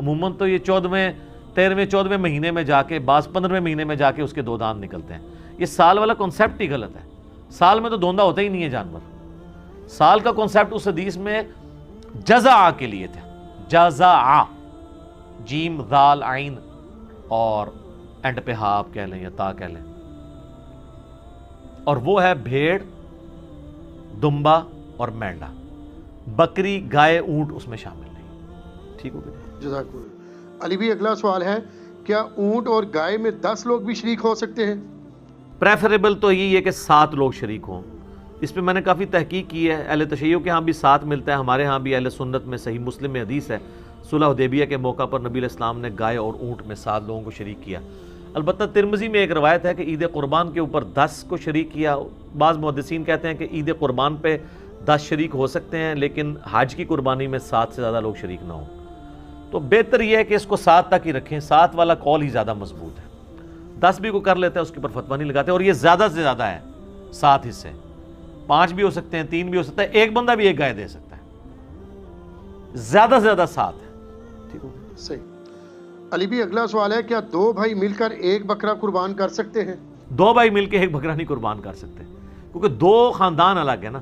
عموماً تو یہ 14ویں 13ویں 14ویں مہینے میں جا کے, بعض 15ویں مہینے میں جا کے اس کے 2 دانت نکلتے ہیں. یہ سال والا کنسیپٹ ہی غلط ہے. سال میں تو دوندا ہوتا ہی نہیں ہے جانور. سال کا کنسیپٹ اس حدیث میں جزع کے لیے تھا. جزع, جیم ذال عین اور اینڈ پہ ہا آپ کہہ لیں یا تا کہہ لیں, اور وہ ہے بھیڑ, دمبا اور مینڈا. بکری, گائے, اونٹ اس میں شامل نہیں. ٹھیک ہو گیا, جزاک اللہ. علی بھی اگلا سوال ہے, کیا اونٹ اور گائے میں 10 لوگ بھی شریک ہو سکتے ہیں؟ پریفریبل تو یہی ہے کہ 7 لوگ شریک ہوں. اس پہ میں نے کافی تحقیق کی ہے. اہل تشیع کے ہاں بھی 7 ملتا ہے, ہمارے ہاں بھی اہل سنت میں صحیح مسلم میں حدیث ہے صلح حدیبیہ کے موقع پر نبی علیہ السلام نے گائے اور اونٹ میں 7 لوگوں کو شریک کیا. البتہ ترمذی میں ایک روایت ہے کہ عید قربان کے اوپر 10 کو شریک کیا. بعض محدثین کہتے ہیں کہ عید قربان پہ 10 شریک ہو سکتے ہیں لیکن حج کی قربانی میں 7 سے زیادہ لوگ شریک نہ ہوں. تو بہتر یہ ہے کہ اس کو 7 تک ہی رکھیں. 7 والا قول ہی زیادہ مضبوط ہے. 10 بھی کو کر لیتا ہے اس کے اوپر فتویٰ نہیں لگاتے, اور یہ زیادہ سے زیادہ ہے 7 حصے. 5 بھی ہو سکتے ہیں, 3 بھی ہو سکتا ہے, ایک بندہ بھی ایک گائے دے سکتا ہے. زیادہ سے زیادہ 7 ہے. ٹھیک ہو گیا؟ صحیح. علی بھی اگلا سوال ہے, کیا 2 بھائی مل کر ایک بکرا قربان کر سکتے ہیں؟ 2 بھائی مل کے ایک بکرا نہیں قربان کر سکتے, کیونکہ 2 خاندان الگ ہے نا.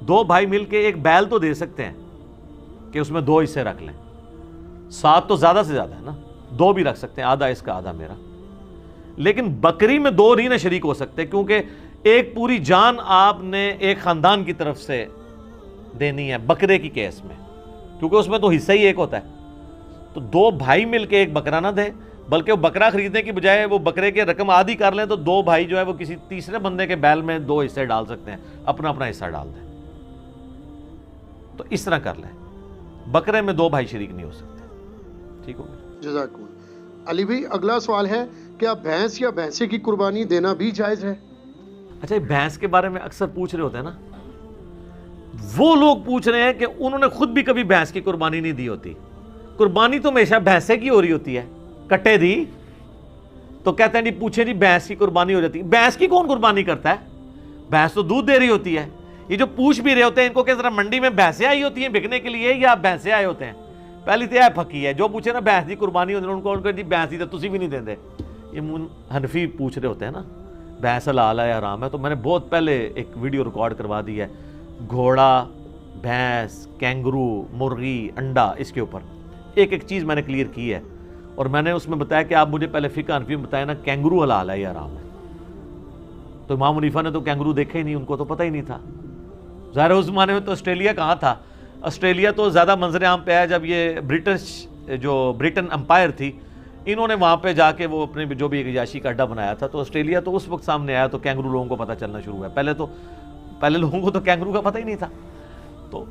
2 بھائی مل کے ایک بیل تو دے سکتے ہیں کہ اس میں 2 حصے رکھ لیں. 7 تو زیادہ سے زیادہ ہے نا, 2 بھی رکھ سکتے ہیں, آدھا اس کا آدھا میرا. لیکن بکری میں 2 نہیں نہ شریک ہو سکتے, کیونکہ ایک پوری جان آپ نے ایک خاندان کی طرف سے دینی ہے بکرے کی کیس میں, کیونکہ اس میں تو حصہ ہی ایک ہوتا ہے. تو 2 بھائی مل کے ایک بکرا نہ دیں, بلکہ وہ بکرا خریدنے کی بجائے وہ بکرے کے رقم آدھی کر لیں, تو 2 بھائی جو ہے وہ کسی تیسرے بندے کے بیل میں 2 حصے ڈال سکتے ہیں, اپنا اپنا حصہ ڈال دیں. تو اس طرح کر لیں, بکرے میں 2 بھائی شریک نہیں ہو سکتے. ٹھیک ہو گیا؟ جزاک اللہ. علی بھائی اگلا سوال ہے, کیا بھینس یا بھینسے کی قربانی دینا بھی جائز ہے؟ اچھا, بھینس کے بارے میں اکثر پوچھ رہے ہوتے ہیں نا, وہ لوگ پوچھ رہے ہیں کہ انہوں نے خود بھی کبھی بھینس کی قربانی نہیں دی ہوتی. قربانی تو ہمیشہ بھینسے کی ہو رہی ہوتی ہے, کٹے دی تو کہتے ہیں نہیں پوچھے نہیں بھینس کی قربانی ہو جاتی. بھینس کی کون قربانی کرتا ہے؟ بھینس تو دودھ دے رہی ہوتی ہے. یہ جو پوچھ بھی رہے ہوتے ہیں ان کو کہ ذرا منڈی میں بھینسیں آئی ہوتی ہیں بکنے کے لیے یا بھینسیں آئے ہوتے ہیں؟ پہلی تو یہ پھکی ہے, جو پوچھے نا بھینس کی قربانی ہوتی ہے ان کو جی بھینس دی تو تسی بھی نہیں دیں دے. یہ حنفی پوچھ رہے ہوتے ہیں نا بھینس حلال ہے حرام ہے. تو میں نے بہت پہلے ایک ویڈیو ریکارڈ کروا دی ہے, گھوڑا, بھینس, کینگرو, مرغی, انڈا, اس کے اوپر ایک ایک چیز میں نے کلیئر کی ہے. اور میں نے اس میں بتایا کہ آپ مجھے پہلے فقہ حنفی میں بتایا نا کینگرو حلال ہے یا حرام ہے. تو امام حنیفہ نے تو کینگرو دیکھا ہی نہیں, ان کو تو پتہ ہی نہیں تھا. ظاہر اس زمانے میں تو آسٹریلیا کہاں تھا, آسٹریلیا تو زیادہ منظر عام پہ آیا جب یہ برٹن امپائر تھی, انہوں نے وہاں پہ جا کے وہ اپنے جو بھی ایک عیاشی کا اڈا بنایا تھا, تو آسٹریلیا تو اس وقت سامنے آیا تو کینگرو لوگوں کو پتہ چلنا شروع ہوا. پہلے لوگوں کو تو کینگرو کا پتہ ہی نہیں تھا. تو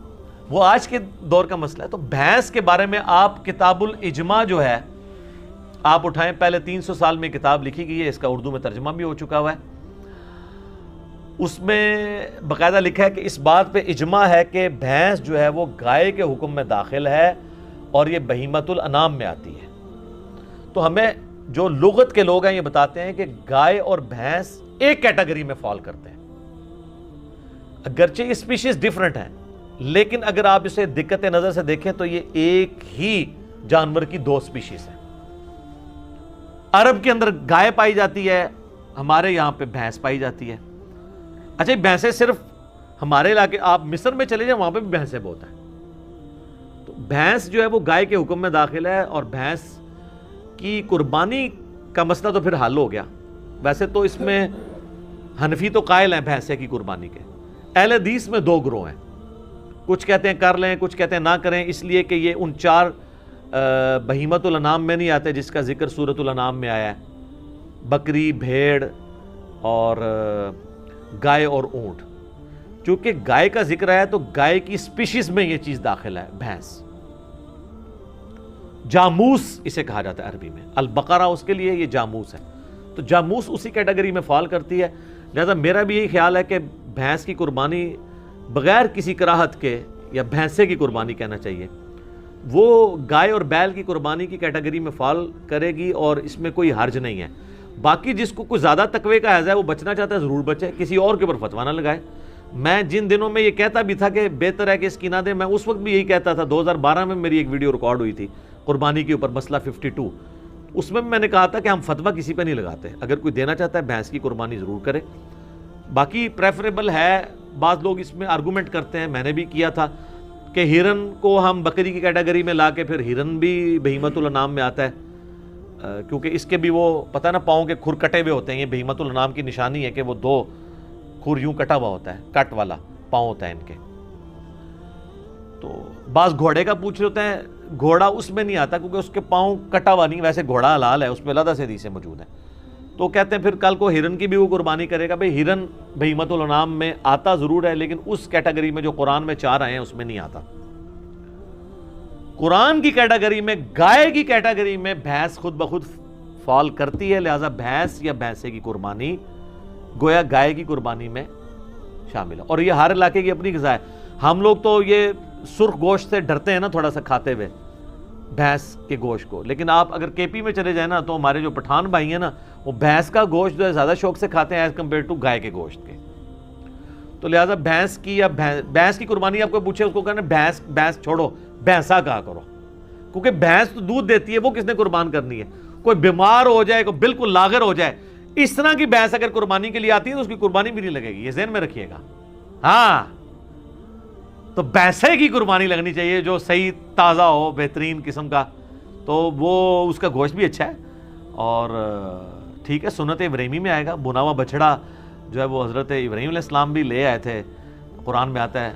وہ آج کے دور کا مسئلہ ہے. تو بھینس کے بارے میں آپ کتاب الاجماع جو ہے آپ اٹھائیں, پہلے 300 سال میں کتاب لکھی گئی ہے, اس کا اردو میں ترجمہ بھی ہو چکا ہوا ہے. اس میں باقاعدہ لکھا ہے کہ اس بات پہ اجماع ہے کہ بھینس جو ہے وہ گائے کے حکم میں داخل ہے اور یہ بہیمۃ الانام میں آتی ہے. تو ہمیں جو لغت کے لوگ ہیں یہ بتاتے ہیں کہ گائے اور بھینس ایک کیٹیگری میں فال کرتے ہیں, اگرچہ یہ اسپیشیز ڈیفرنٹ ہیں, لیکن اگر آپ اسے دقت نظر سے دیکھیں تو یہ ایک ہی جانور کی 2 اسپیشیز ہیں. عرب کے اندر گائے پائی جاتی ہے, ہمارے یہاں پہ بھینس پائی جاتی ہے. اچھا, بھینسیں صرف ہمارے علاقے, آپ مصر میں چلے جائیں وہاں پہ بھی بھینسیں بہت ہیں. تو بھینس جو ہے وہ گائے کے حکم میں داخل ہے, اور بھینس کی قربانی کا مسئلہ تو پھر حل ہو گیا. ویسے تو اس میں حنفی تو قائل ہیں بھینسے کی قربانی کے. اہل حدیث میں 2 گروہ ہیں, کچھ کہتے ہیں کر لیں, کچھ کہتے ہیں نہ کریں, اس لیے کہ یہ ان 4 بہیمۃ الانام میں نہیں آتے جس کا ذکر سورۃ الانعام میں آیا ہے, بکری, بھیڑ اور گائے اور اونٹ. چونکہ گائے کا ذکر آیا تو گائے کی اسپیشیز میں یہ چیز داخل ہے. بھینس, جاموس اسے کہا جاتا ہے عربی میں, البقرہ اس کے لیے یہ جاموس ہے. تو جاموس اسی کیٹیگری میں فال کرتی ہے. لہذا میرا بھی یہی خیال ہے کہ بھینس کی قربانی بغیر کسی کراہت کے, یا بھینسے کی قربانی کہنا چاہیے, وہ گائے اور بیل کی قربانی کی کیٹیگری میں فال کرے گی اور اس میں کوئی حرج نہیں ہے. باقی جس کو کوئی زیادہ تقوی کا حیض ہے وہ بچنا چاہتا ہے ضرور بچے, کسی اور کے اوپر فتویٰ نہ لگائے. میں جن دنوں میں یہ کہتا بھی تھا کہ بہتر ہے کہ اس کی نہ دیں, میں اس وقت بھی یہی کہتا تھا. 2012 میں میری ایک ویڈیو ریکارڈ ہوئی تھی قربانی کے اوپر, مسئلہ 52, اس میں نے کہا تھا کہ ہم فتویٰ کسی پہ نہیں لگاتے, اگر کوئی دینا چاہتا ہے بھینس کی قربانی ضرور کرے. باقی پریفریبل ہے, بعض لوگ اس میں آرگومنٹ کرتے ہیں, میں نے بھی کیا تھا کہ ہرن کو ہم بکری کی کیٹیگری میں لا کے, پھر ہرن بھی بہیمۃ الانام میں آتا ہے, کیونکہ اس کے بھی وہ پتہ نا پاؤں کے کھر کٹے ہوئے ہوتے ہیں. یہ بہیمۃ الانام کی نشانی ہے کہ وہ 2 کھر یوں کٹا ہوا ہوتا ہے, کٹ والا پاؤں ہوتا ہے ان کے. تو بعض گھوڑے کا پوچھ رہے ہوتے ہیں, گھوڑا اس میں نہیں آتا کیونکہ اس کے پاؤں کٹا ہوا نہیں, ویسے گھوڑا حلال ہے, اس میں علیحدہ سے حدیثیں موجود ہیں. تو کہتے ہیں پھر کل کو ہرن کی بھی وہ قربانی کرے گا. بھئی ہرن بہیمۃ الانام میں آتا ضرور ہے, لیکن اس کیٹیگری میں جو قرآن میں 4 آئے ہیں اس میں نہیں آتا. قرآن کی کیٹیگری میں, گائے کی کیٹیگری میں بھینس خود بخود فال کرتی ہے, لہذا بھینس یا بھینسے کی قربانی گویا گائے کی قربانی میں شامل ہے. اور یہ ہر علاقے کی اپنی غذا ہے. ہم لوگ تو یہ سرخ گوشت سے ڈرتے ہیں نا تھوڑا سا کھاتے ہوئے بھینس کے گوشت کو, لیکن آپ اگر کے پی میں چلے جائیں نا تو ہمارے جو پٹھان بھائی ہیں نا وہ بھینس کا گوشت جو ہے زیادہ شوق سے کھاتے ہیں ایز کمپیئر ٹو گائے کے گوشت کے. تو لہٰذا بھینس کی قربانی آپ کو پوچھے, اس کو کہنا بھینس چھوڑو, بھینسا کہا کرو، کیونکہ بھینس تو دودھ دیتی ہے، وہ کس نے قربان کرنی ہے؟ کوئی بیمار ہو جائے، کوئی بالکل لاغر ہو جائے، اس طرح کی بھینس اگر قربانی کے لیے آتی ہے تو اس کی قربانی بھی نہیں لگے گی، یہ ذہن میں رکھیے گا۔ ہاں تو بھینسے کی قربانی لگنی چاہیے جو صحیح تازہ ہو، بہترین قسم کا، تو وہ اس کا گوشت بھی اچھا ہے۔ اور ٹھیک ہے، سنت ابراہیمی میں آئے گا، بنا ہوا بچڑا جو ہے وہ حضرت ابراہیم علیہ السلام بھی لے آئے تھے، قرآن میں آتا ہے،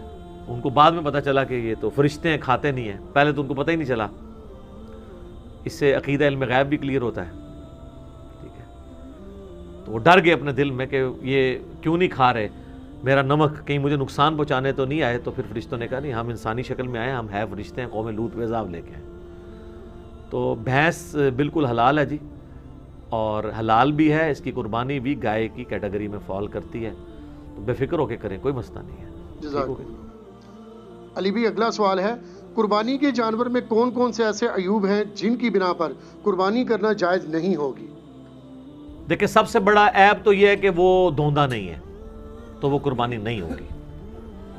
ان کو بعد میں پتہ چلا کہ یہ تو فرشتے ہیں، کھاتے نہیں ہیں، پہلے تو ان کو پتہ ہی نہیں چلا۔ اس سے عقیدہ علم غیب بھی کلیئر ہوتا ہے، ٹھیک ہے۔ تو وہ ڈر گئے اپنے دل میں کہ یہ کیوں نہیں کھا رہے، میرا نمک کہیں مجھے نقصان پہنچانے تو نہیں آئے۔ تو پھر فرشتوں نے کہا نہیں، ہم انسانی شکل میں آئے، ہم ہے فرشتے ہیں، قوم لوط پہ عذاب لے کے ہیں۔ تو بھینس بالکل حلال ہے جی، اور حلال بھی ہے، اس کی قربانی بھی گائے کی کیٹیگری میں فال کرتی ہے، تو بے فکر ہو کے کریں، کوئی مسئلہ نہیں ہے۔ جزاک اللہ۔ علی بھی اگلا سوال ہے، قربانی کے جانور میں کون کون سے ایسے عیوب ہیں جن کی بنا پر قربانی کرنا جائز نہیں ہوگی؟ دیکھیں، سب سے بڑا عیب تو یہ ہے کہ وہ دوندا نہیں ہے، تو وہ قربانی نہیں ہوگی۔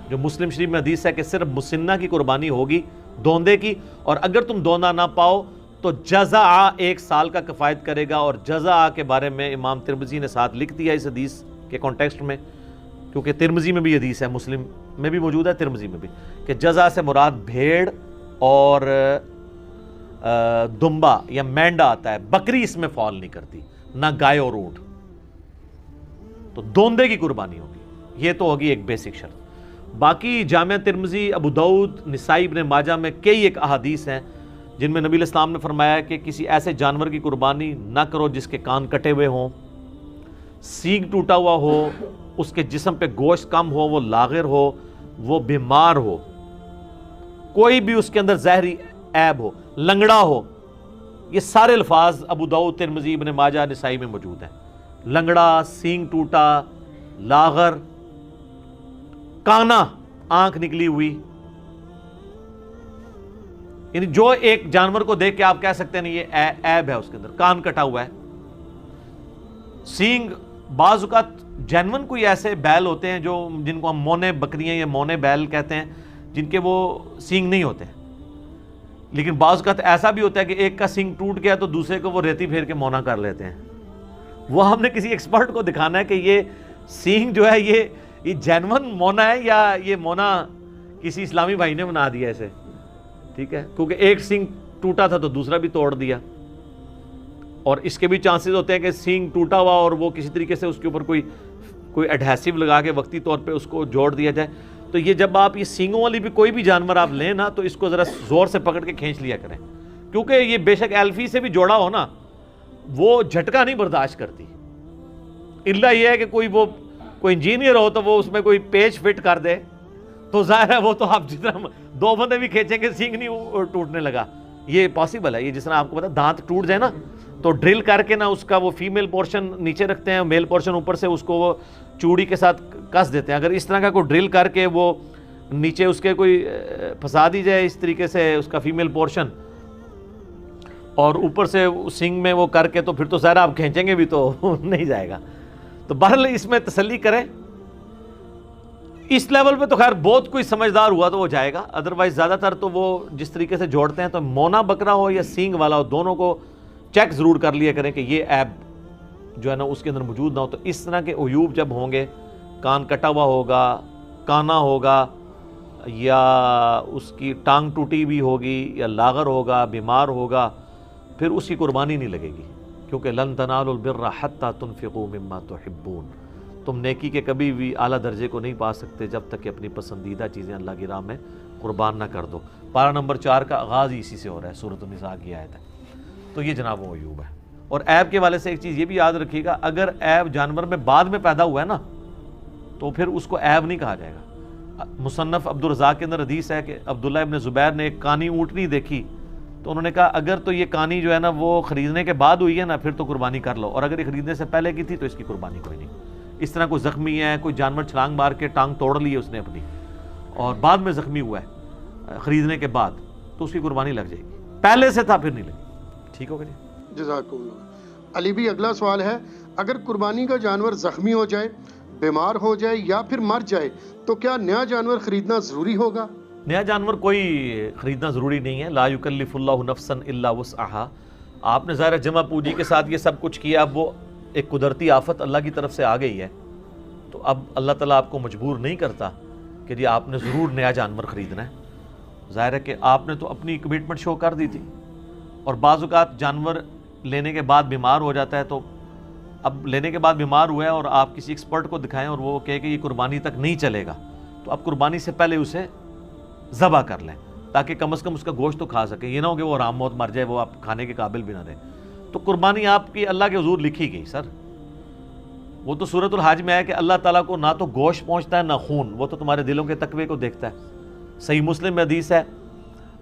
جو مسلم شریف میں حدیث ہے کہ صرف مسنہ کی قربانی ہوگی، دوندے کی، اور اگر تم دوندا نہ پاؤ تو جزع 1 سال کا کفایت کرے گا۔ اور جزع کے بارے میں امام ترمذی نے ساتھ لکھ دیا اس حدیث کے کانٹیکسٹ میں، کیونکہ ترمذی میں بھی حدیث ہے، مسلم میں بھی موجود ہے، ترمذی میں بھی، کہ جزع سے مراد بھیڑ اور دمبا یا مینڈا آتا ہے، بکری اس میں فال نہیں کرتی، نہ گائے اور اونٹ، تو دوندے کی قربانی ہوگی، یہ تو ہوگی ایک بیسک شرط۔ باقی جامعہ ترمذی، ابو داؤد، نسائی، ابن ماجہ میں کئی ایک احادیث ہیں جن میں نبی علیہ السلام نے فرمایا کہ کسی ایسے جانور کی قربانی نہ کرو جس کے کان کٹے ہوئے ہوں، سینگ ٹوٹا ہوا ہو، اس کے جسم پہ گوشت کم ہو، وہ لاغر ہو، وہ بیمار ہو، کوئی بھی اس کے اندر زہری عیب ہو، لنگڑا ہو۔ یہ سارے الفاظ ابو داؤد، ترمذی، ابن ماجہ، نسائی میں موجود ہیں۔ لنگڑا، سینگ ٹوٹا، لاغر، کانا، آنکھ نکلی ہوئی، یعنی جو ایک جانور کو دیکھ کے آپ کہہ سکتے ہیں یہ عیب ہے اس کے اندر، کان کٹا ہوا ہے، سینگ، بعض اوقات جینون کوئی ایسے بیل ہوتے ہیں جو جن کو ہم مونے بکریاں یا مونے بیل کہتے ہیں، جن کے وہ سینگ نہیں ہوتے، لیکن بعض اوقات ایسا بھی ہوتا ہے کہ ایک کا سینگ ٹوٹ گیا تو دوسرے کو وہ ریتی پھیر کے مونا کر لیتے ہیں۔ وہ ہم نے کسی ایکسپرٹ کو دکھانا ہے کہ یہ سینگ جو ہے یہ جینون مونا ہے یا یہ مونا کسی اسلامی بھائی نے بنا دیا ایسے، ٹھیک ہے، کیونکہ ایک سینگ ٹوٹا تھا تو دوسرا بھی توڑ دیا، اور اس کے بھی چانسز ہوتے ہیں کہ سینگ ٹوٹا ہوا اور وہ کسی طریقے سے اس کے اوپر کوئی ایڈہیسو لگا کے وقتی طور پہ اس کو جوڑ دیا جائے۔ تو یہ جب آپ یہ سینگوں والی بھی کوئی بھی جانور آپ لیں نا تو اس کو ذرا زور سے پکڑ کے کھینچ لیا کریں، کیونکہ یہ بے شک ایلفی سے بھی جوڑا ہو نا، وہ جھٹکا نہیں برداشت کرتی، الا یہ ہے کہ کوئی انجینئر ہو تو وہ اس میں کوئی پیچ فٹ کر دے، تو ظاہر ہے وہ تو آپ جتنا 2 بندے بھی کھینچیں گے سینگ نہیں ٹوٹنے لگا، یہ پاسبل ہے۔ یہ جس طرح آپ کو پتا دانت ٹوٹ جائے نا تو ڈرل کر کے نا اس کا وہ فیمیل پورشن نیچے رکھتے ہیں، میل پورشن اوپر سے اس کو وہ چوڑی کے ساتھ کس دیتے ہیں۔ اگر اس طرح کا کوئی ڈرل کر کے وہ نیچے اس کے کوئی پھنسا دی جائے اس طریقے سے اس کا فیمیل پورشن، اور اوپر سے سینگ میں وہ کر کے، تو پھر تو ظاہر آپ کھینچیں گے بھی تو نہیں جائے گا۔ تو بہرحال اس میں تسلی کریں، اس لیول پہ تو خیر بہت کوئی سمجھدار ہوا تو وہ جائے گا، ادروائز زیادہ تر تو وہ جس طریقے سے جوڑتے ہیں تو مونا بکرا ہو یا سینگ والا ہو، دونوں کو چیک ضرور کر لیا کریں کہ یہ عیب جو ہے نا اس کے اندر موجود نہ ہو۔ تو اس طرح کے عیوب جب ہوں گے، کان کٹا ہوا ہوگا، کانا ہوگا، یا اس کی ٹانگ ٹوٹی بھی ہوگی، یا لاغر ہوگا، بیمار ہوگا، پھر اس کی قربانی نہیں لگے گی، کیونکہ لن تنالوا البر حتی تنفقوا مما تحبون، تم نیکی کے کبھی بھی اعلیٰ درجے کو نہیں پا سکتے جب تک کہ اپنی پسندیدہ چیزیں اللہ کی راہ میں قربان نہ کر دو۔ پارہ نمبر 4 کا آغاز اسی سے ہو رہا ہے، سورۃ النساء کی آیت ہے۔ تو یہ جناب وہ عیوب ہے۔ اور عیب کے والے سے ایک چیز یہ بھی یاد رکھیے گا، اگر عیب جانور میں بعد میں پیدا ہوا ہے نا تو پھر اس کو عیب نہیں کہا جائے گا۔ مصنف عبدالرزاق کے اندر حدیث ہے کہ عبداللہ ابن زبیر نے ایک کانی اونٹنی دیکھی تو انہوں نے کہا اگر تو یہ کانی جو ہے نا وہ خریدنے کے بعد ہوئی ہے نا پھر تو قربانی کر لو، اور اگر یہ خریدنے سے پہلے کی تھی تو اس کی قربانی کوئی نہیں۔ اس طرح کوئی زخمی ہے، کوئی جانور چھلانگ مار کے ٹانگ توڑ لی ہے اس نے اپنی اور بعد میں زخمی ہوا ہے خریدنے کے بعد، تو اس کی قربانی لگ جائے گی، پہلے سے تھا پھر نہیں لگی۔ ٹھیک ہوگا جی، جزاک اللہ۔ علی بھی اگلا سوال ہے، اگر قربانی کا جانور زخمی ہو جائے، بیمار ہو جائے یا پھر مر جائے تو کیا نیا جانور خریدنا ضروری ہوگا؟ نیا جانور کوئی خریدنا ضروری نہیں ہے. لا یکلف اللہ نفسا الا وسعہا. آپ نے ظاہر جمع پوجی کے ساتھ یہ سب کچھ کیا, اب وہ ایک قدرتی آفت اللہ کی طرف سے آ گئی ہے, تو اب اللہ تعالیٰ آپ کو مجبور نہیں کرتا کہ جی آپ نے ضرور نیا جانور خریدنا ہے. ظاہر ہے کہ آپ نے تو اپنی کمٹمنٹ شو کر دی تھی, اور بعض اوقات جانور لینے کے بعد بیمار ہو جاتا ہے, تو اب لینے کے بعد بیمار ہوا ہے اور آپ کسی ایکسپرٹ کو دکھائیں اور وہ کہے کہ یہ قربانی تک نہیں چلے گا, تو آپ قربانی سے پہلے اسے ذبح کر لیں تاکہ کم از کم اس کا گوشت تو کھا سکیں. یہ نہ ہو کہ وہ آرام موت مر جائے, وہ آپ کھانے کے قابل بھی نہ رہے. تو قربانی آپ کی اللہ کے حضور لکھی گئی سر. وہ تو سورۃ الحج میں ہے کہ اللہ تعالیٰ کو نہ تو گوشت پہنچتا ہے نہ خون, وہ تو تمہارے دلوں کے تقوی کو دیکھتا ہے. صحیح مسلم میں حدیث ہے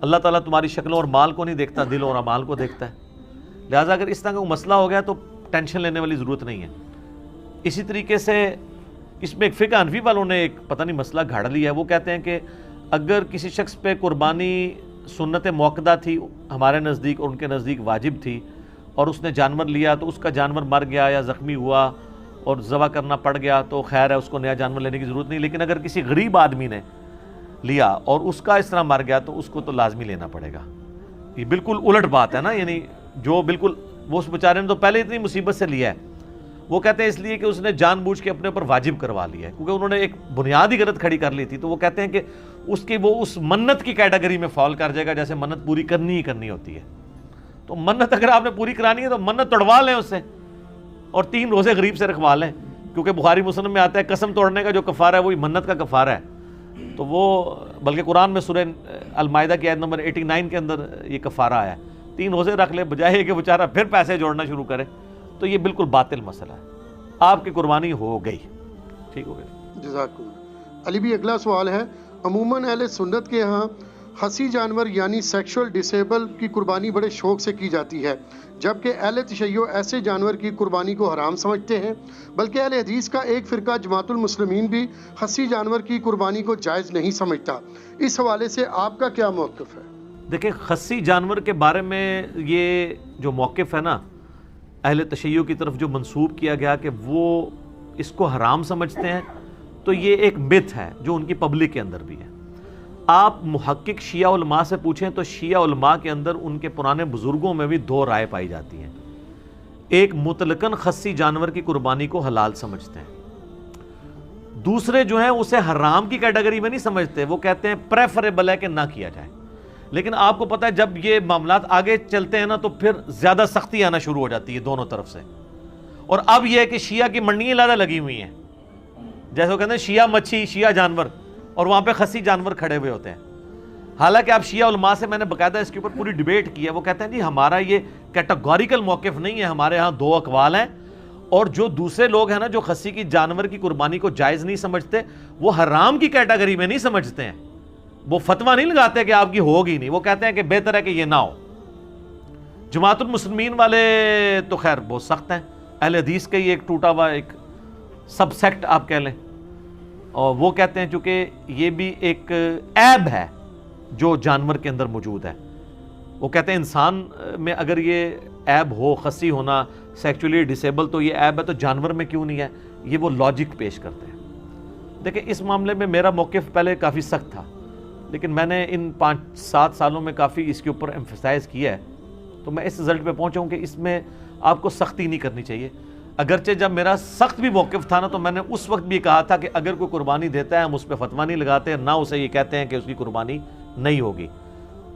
اللہ تعالیٰ تمہاری شکلوں اور مال کو نہیں دیکھتا, دلوں اور اعمال کو دیکھتا ہے. لہٰذا اگر اس طرح کا کوئی مسئلہ ہو گیا تو ٹینشن لینے والی ضرورت نہیں ہے. اسی طریقے سے اس میں ایک فقہ حنفی والوں نے ایک پتہ نہیں مسئلہ گھاڑ لیا ہے. وہ کہتے ہیں کہ اگر کسی شخص پہ قربانی سنت موقدہ تھی ہمارے نزدیک اور ان کے نزدیک واجب تھی, اور اس نے جانور لیا تو اس کا جانور مر گیا یا زخمی ہوا اور ذبح کرنا پڑ گیا, تو خیر ہے, اس کو نیا جانور لینے کی ضرورت نہیں. لیکن اگر کسی غریب آدمی نے لیا اور اس کا اس طرح مر گیا تو اس کو تو لازمی لینا پڑے گا. یہ بالکل الٹ بات ہے نا, یعنی جو بالکل وہ اس بیچارے نے تو پہلے اتنی مصیبت سے لیا ہے. وہ کہتے ہیں اس لیے کہ اس نے جان بوجھ کے اپنے اوپر واجب کروا لیا ہے, کیونکہ انہوں نے ایک بنیادی غلط کھڑی کر لی تھی. تو وہ کہتے ہیں کہ اس کی وہ اس منت کی کیٹیگری میں فال کر جائے گا جیسے منت پوری کرنی ہی کرنی ہوتی ہے. تو منت اگر آپ نے پوری کرانی ہے تو منت توڑوا لیں اس سے, اور 3 روزے غریب سے رکھوا لیں, کیونکہ بخاری مسلم میں آتا ہے قسم توڑنے کا جو کفارہ ہے وہی منت کا کفارہ ہے. تو وہ بلکہ قرآن میں سورہ المائدہ کی آیت نمبر 89 کے اندر یہ کفارہ آیا ہے. 3 روزے رکھ لے بجائے کہ بیچارہ پھر پیسے جوڑنا شروع کرے. تو یہ بالکل باطل مسئلہ ہے. آپ کی قربانی ہو گئی, ٹھیک ہو گئی. جزاک اللہ. علی بھی اگلا سوال ہے, عموماً اہل سنت کے ہاں خصی جانور یعنی سیکشول ڈسیبل کی قربانی بڑے شوق سے کی جاتی ہے, جبکہ اہل تشیع ایسے جانور کی قربانی کو حرام سمجھتے ہیں. بلکہ اہل حدیث کا ایک فرقہ جماعت المسلمین بھی خصی جانور کی قربانی کو جائز نہیں سمجھتا. اس حوالے سے آپ کا کیا موقف ہے؟ دیکھیں, خصی جانور کے بارے میں یہ جو موقف ہے نا اہل تشیع کی طرف جو منسوب کیا گیا کہ وہ اس کو حرام سمجھتے ہیں, تو یہ ایک مت ہے جو ان کی پبلک کے اندر بھی ہے. آپ محقق شیعہ علماء سے پوچھیں تو شیعہ علماء کے اندر ان کے پرانے بزرگوں میں بھی 2 رائے پائی جاتی ہیں. ایک مطلقاً خصی جانور کی قربانی کو حلال سمجھتے ہیں, دوسرے جو ہیں اسے حرام کی کیٹیگری میں نہیں سمجھتے, وہ کہتے ہیں پریفریبل ہے کہ نہ کیا جائے. لیکن آپ کو پتہ ہے جب یہ معاملات آگے چلتے ہیں نا تو پھر زیادہ سختی آنا شروع ہو جاتی ہے دونوں طرف سے. اور اب یہ ہے کہ شیعہ کی منڈیاں زیادہ لگی ہوئی ہیں, جیسے وہ کہتے ہیں شیعہ مچھی شیعہ جانور, اور وہاں پہ خصی جانور کھڑے ہوئے ہوتے ہیں. حالانکہ آپ شیعہ علماء سے میں نے باقاعدہ اس کے اوپر پوری ڈیبیٹ کی ہے. وہ کہتے ہیں جی ہمارا یہ کیٹاگوریکل موقف نہیں ہے, ہمارے ہاں 2 اقوال ہیں, اور جو دوسرے لوگ ہیں نا جو خصی کی جانور کی قربانی کو جائز نہیں سمجھتے وہ حرام کی کیٹیگری میں نہیں سمجھتے ہیں. وہ فتویٰ نہیں لگاتے کہ آپ کی ہوگی نہیں, وہ کہتے ہیں کہ بہتر ہے کہ یہ نہ ہو. جماعت المسلمین والے تو خیر بہت سخت ہیں, اہل حدیث کا یہ ایک ٹوٹا ہوا ایک سب سیکٹ آپ کہہ لیں, اور وہ کہتے ہیں چونکہ یہ بھی ایک عیب ہے جو جانور کے اندر موجود ہے. وہ کہتے ہیں انسان میں اگر یہ عیب ہو, خصی ہونا, سیکچولی ڈسیبل, تو یہ عیب ہے تو جانور میں کیوں نہیں ہے. یہ وہ لاجک پیش کرتے ہیں. دیکھیں اس معاملے میں میرا موقف پہلے کافی سخت تھا, لیکن میں نے ان 5-7 سالوں میں کافی اس کے اوپر ایمفسائز کیا ہے, تو میں اس رزلٹ پہ پہنچا ہوں کہ اس میں آپ کو سختی نہیں کرنی چاہیے. اگرچہ جب میرا سخت بھی موقف تھا نا تو میں نے اس وقت بھی کہا تھا کہ اگر کوئی قربانی دیتا ہے ہم اس پہ فتویٰ نہیں لگاتے, نہ اسے یہ کہتے ہیں کہ اس کی قربانی نہیں ہوگی.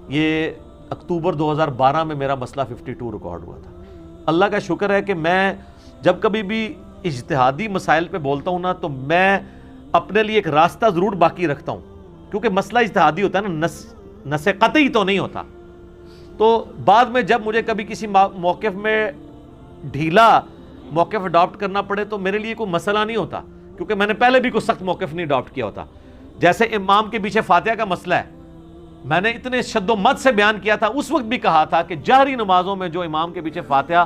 یہ اکتوبر 2012 میں میرا مسئلہ 52 ریکارڈ ہوا تھا. اللہ کا شکر ہے کہ میں جب کبھی بھی اجتہادی مسائل پہ بولتا ہوں نا تو میں اپنے لیے ایک راستہ ضرور باقی رکھتا ہوں, کیونکہ مسئلہ اجتہادی ہوتا ہے نا, نص قطعی تو نہیں ہوتا. تو بعد میں جب مجھے کبھی کسی موقف میں ڈھیلا موقف اڈاپٹ کرنا پڑے تو میرے لیے کوئی مسئلہ نہیں ہوتا, کیونکہ میں نے پہلے بھی کوئی سخت موقف نہیں اڈاپٹ کیا ہوتا. جیسے امام کے پیچھے فاتحہ کا مسئلہ ہے, میں نے اتنے شد و مت سے بیان کیا تھا, اس وقت بھی کہا تھا کہ جہری نمازوں میں جو امام کے پیچھے فاتحہ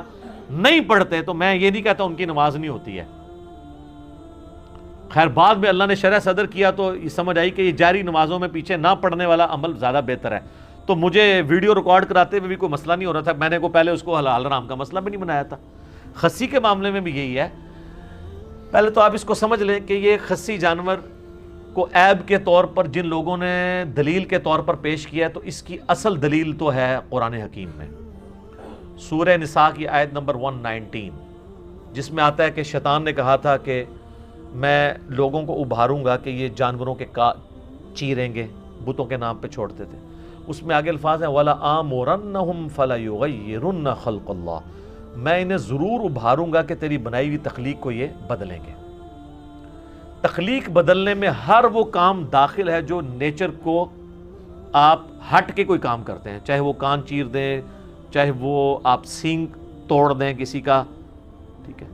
نہیں پڑھتے تو میں یہ نہیں کہتا ان کی نماز نہیں ہوتی ہے. خیر بعد میں اللہ نے شرح صدر کیا تو یہ سمجھ آئی کہ یہ جاری نمازوں میں پیچھے نہ پڑھنے والا عمل زیادہ بہتر ہے. تو مجھے ویڈیو ریکارڈ کراتے ہوئے بھی کوئی مسئلہ نہیں ہو رہا تھا, میں نے پہلے اس کو حلال حرام کا مسئلہ بھی نہیں بنایا تھا. خصی کے معاملے میں بھی یہی ہے. پہلے تو آپ اس کو سمجھ لیں کہ یہ خصی جانور کو عیب کے طور پر جن لوگوں نے دلیل کے طور پر پیش کیا ہے، تو اس کی اصل دلیل تو ہے قرآن حکیم میں، سورہ نساء کی آیت نمبر 119، جس میں آتا ہے کہ شیطان نے کہا تھا کہ میں لوگوں کو ابھاروں گا کہ یہ جانوروں کے چیریں گے، بتوں کے نام پہ چھوڑتے تھے۔ اس میں آگے الفاظ ہیں وَلَآمُرَنَّهُمْ فَلَيُغَيِّرُنَّ خَلْقَ اللَّهِ، میں انہیں ضرور ابھاروں گا کہ تیری بنائی ہوئی تخلیق کو یہ بدلیں گے۔ تخلیق بدلنے میں ہر وہ کام داخل ہے جو نیچر کو آپ ہٹ کے کوئی کام کرتے ہیں، چاہے وہ کان چیر دیں، چاہے وہ آپ سینگ توڑ دیں کسی کا، ٹھیک ہے۔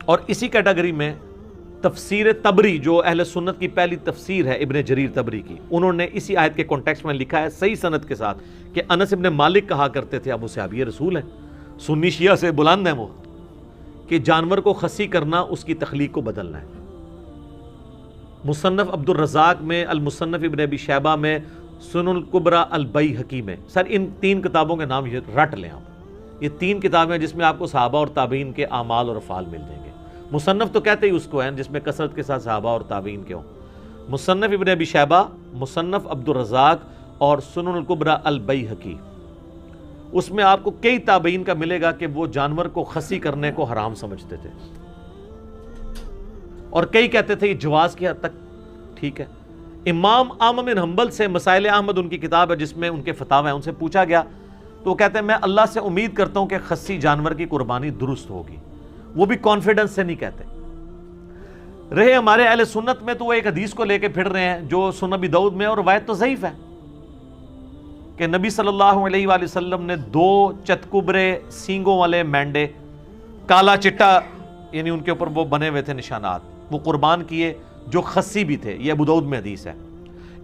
اور اسی کیٹیگری میں تفسیر تبری، جو اہل سنت کی پہلی تفسیر ہے ابن جریر تبری کی، انہوں نے اسی آیت کے کانٹیکسٹ میں لکھا ہے صحیح سند کے ساتھ کہ انس ابن مالک کہا کرتے تھے ابو صحاب، یہ رسول ہیں، سنی شیعہ سے بلند ہیں وہ، کہ جانور کو خصی کرنا اس کی تخلیق کو بدلنا ہے۔ مصنف عبد الرزاق میں، المصنف ابن ابی شیبہ میں، سنن الکبریٰ البیہقی میں، سر ان 3 کتابوں کے نام یہ رٹ لیں آپ، یہ 3 کتابیں جس میں آپ کو صحابہ اور تابعین کے اعمال اور افعال مل جائیں گے۔ مصنف تو کہتے ہی اس کو ہیں جس میں کثرت کے ساتھ صحابہ اور تابعین کے ہوں۔ مصنف ابن ابی شیبہ، مصنف عبد الرزاق اور سنن الکبریٰ البیہقی، اس میں آپ کو کئی تابعین کا ملے گا کہ وہ جانور کو خصی کرنے کو حرام سمجھتے تھے، اور کئی کہتے تھے یہ جواز کی حد تک ٹھیک ہے۔ امام احمد بن حنبل سے مسائل احمد ان کی کتاب ہے جس میں ان کے فتاوی ہیں، ان سے پوچھا گیا تو وہ کہتے ہیں میں اللہ سے امید کرتا ہوں کہ خصی جانور کی قربانی درست ہوگی، وہ بھی کانفیڈنس سے نہیں کہتے۔ رہے ہمارے اہل سنت میں تو وہ ایک حدیث کو لے کے پھر رہے ہیں جو سنن ابی داؤد میں، اور روایت تو ضعیف ہے، کہ نبی صلی اللہ علیہ وآلہ وسلم نے 2 چتکبرے سینگوں والے مینڈے، کالا چٹا یعنی ان کے اوپر وہ بنے ہوئے تھے نشانات، وہ قربان کیے جو خصی بھی تھے۔ یہ ابو داؤد میں حدیث ہے۔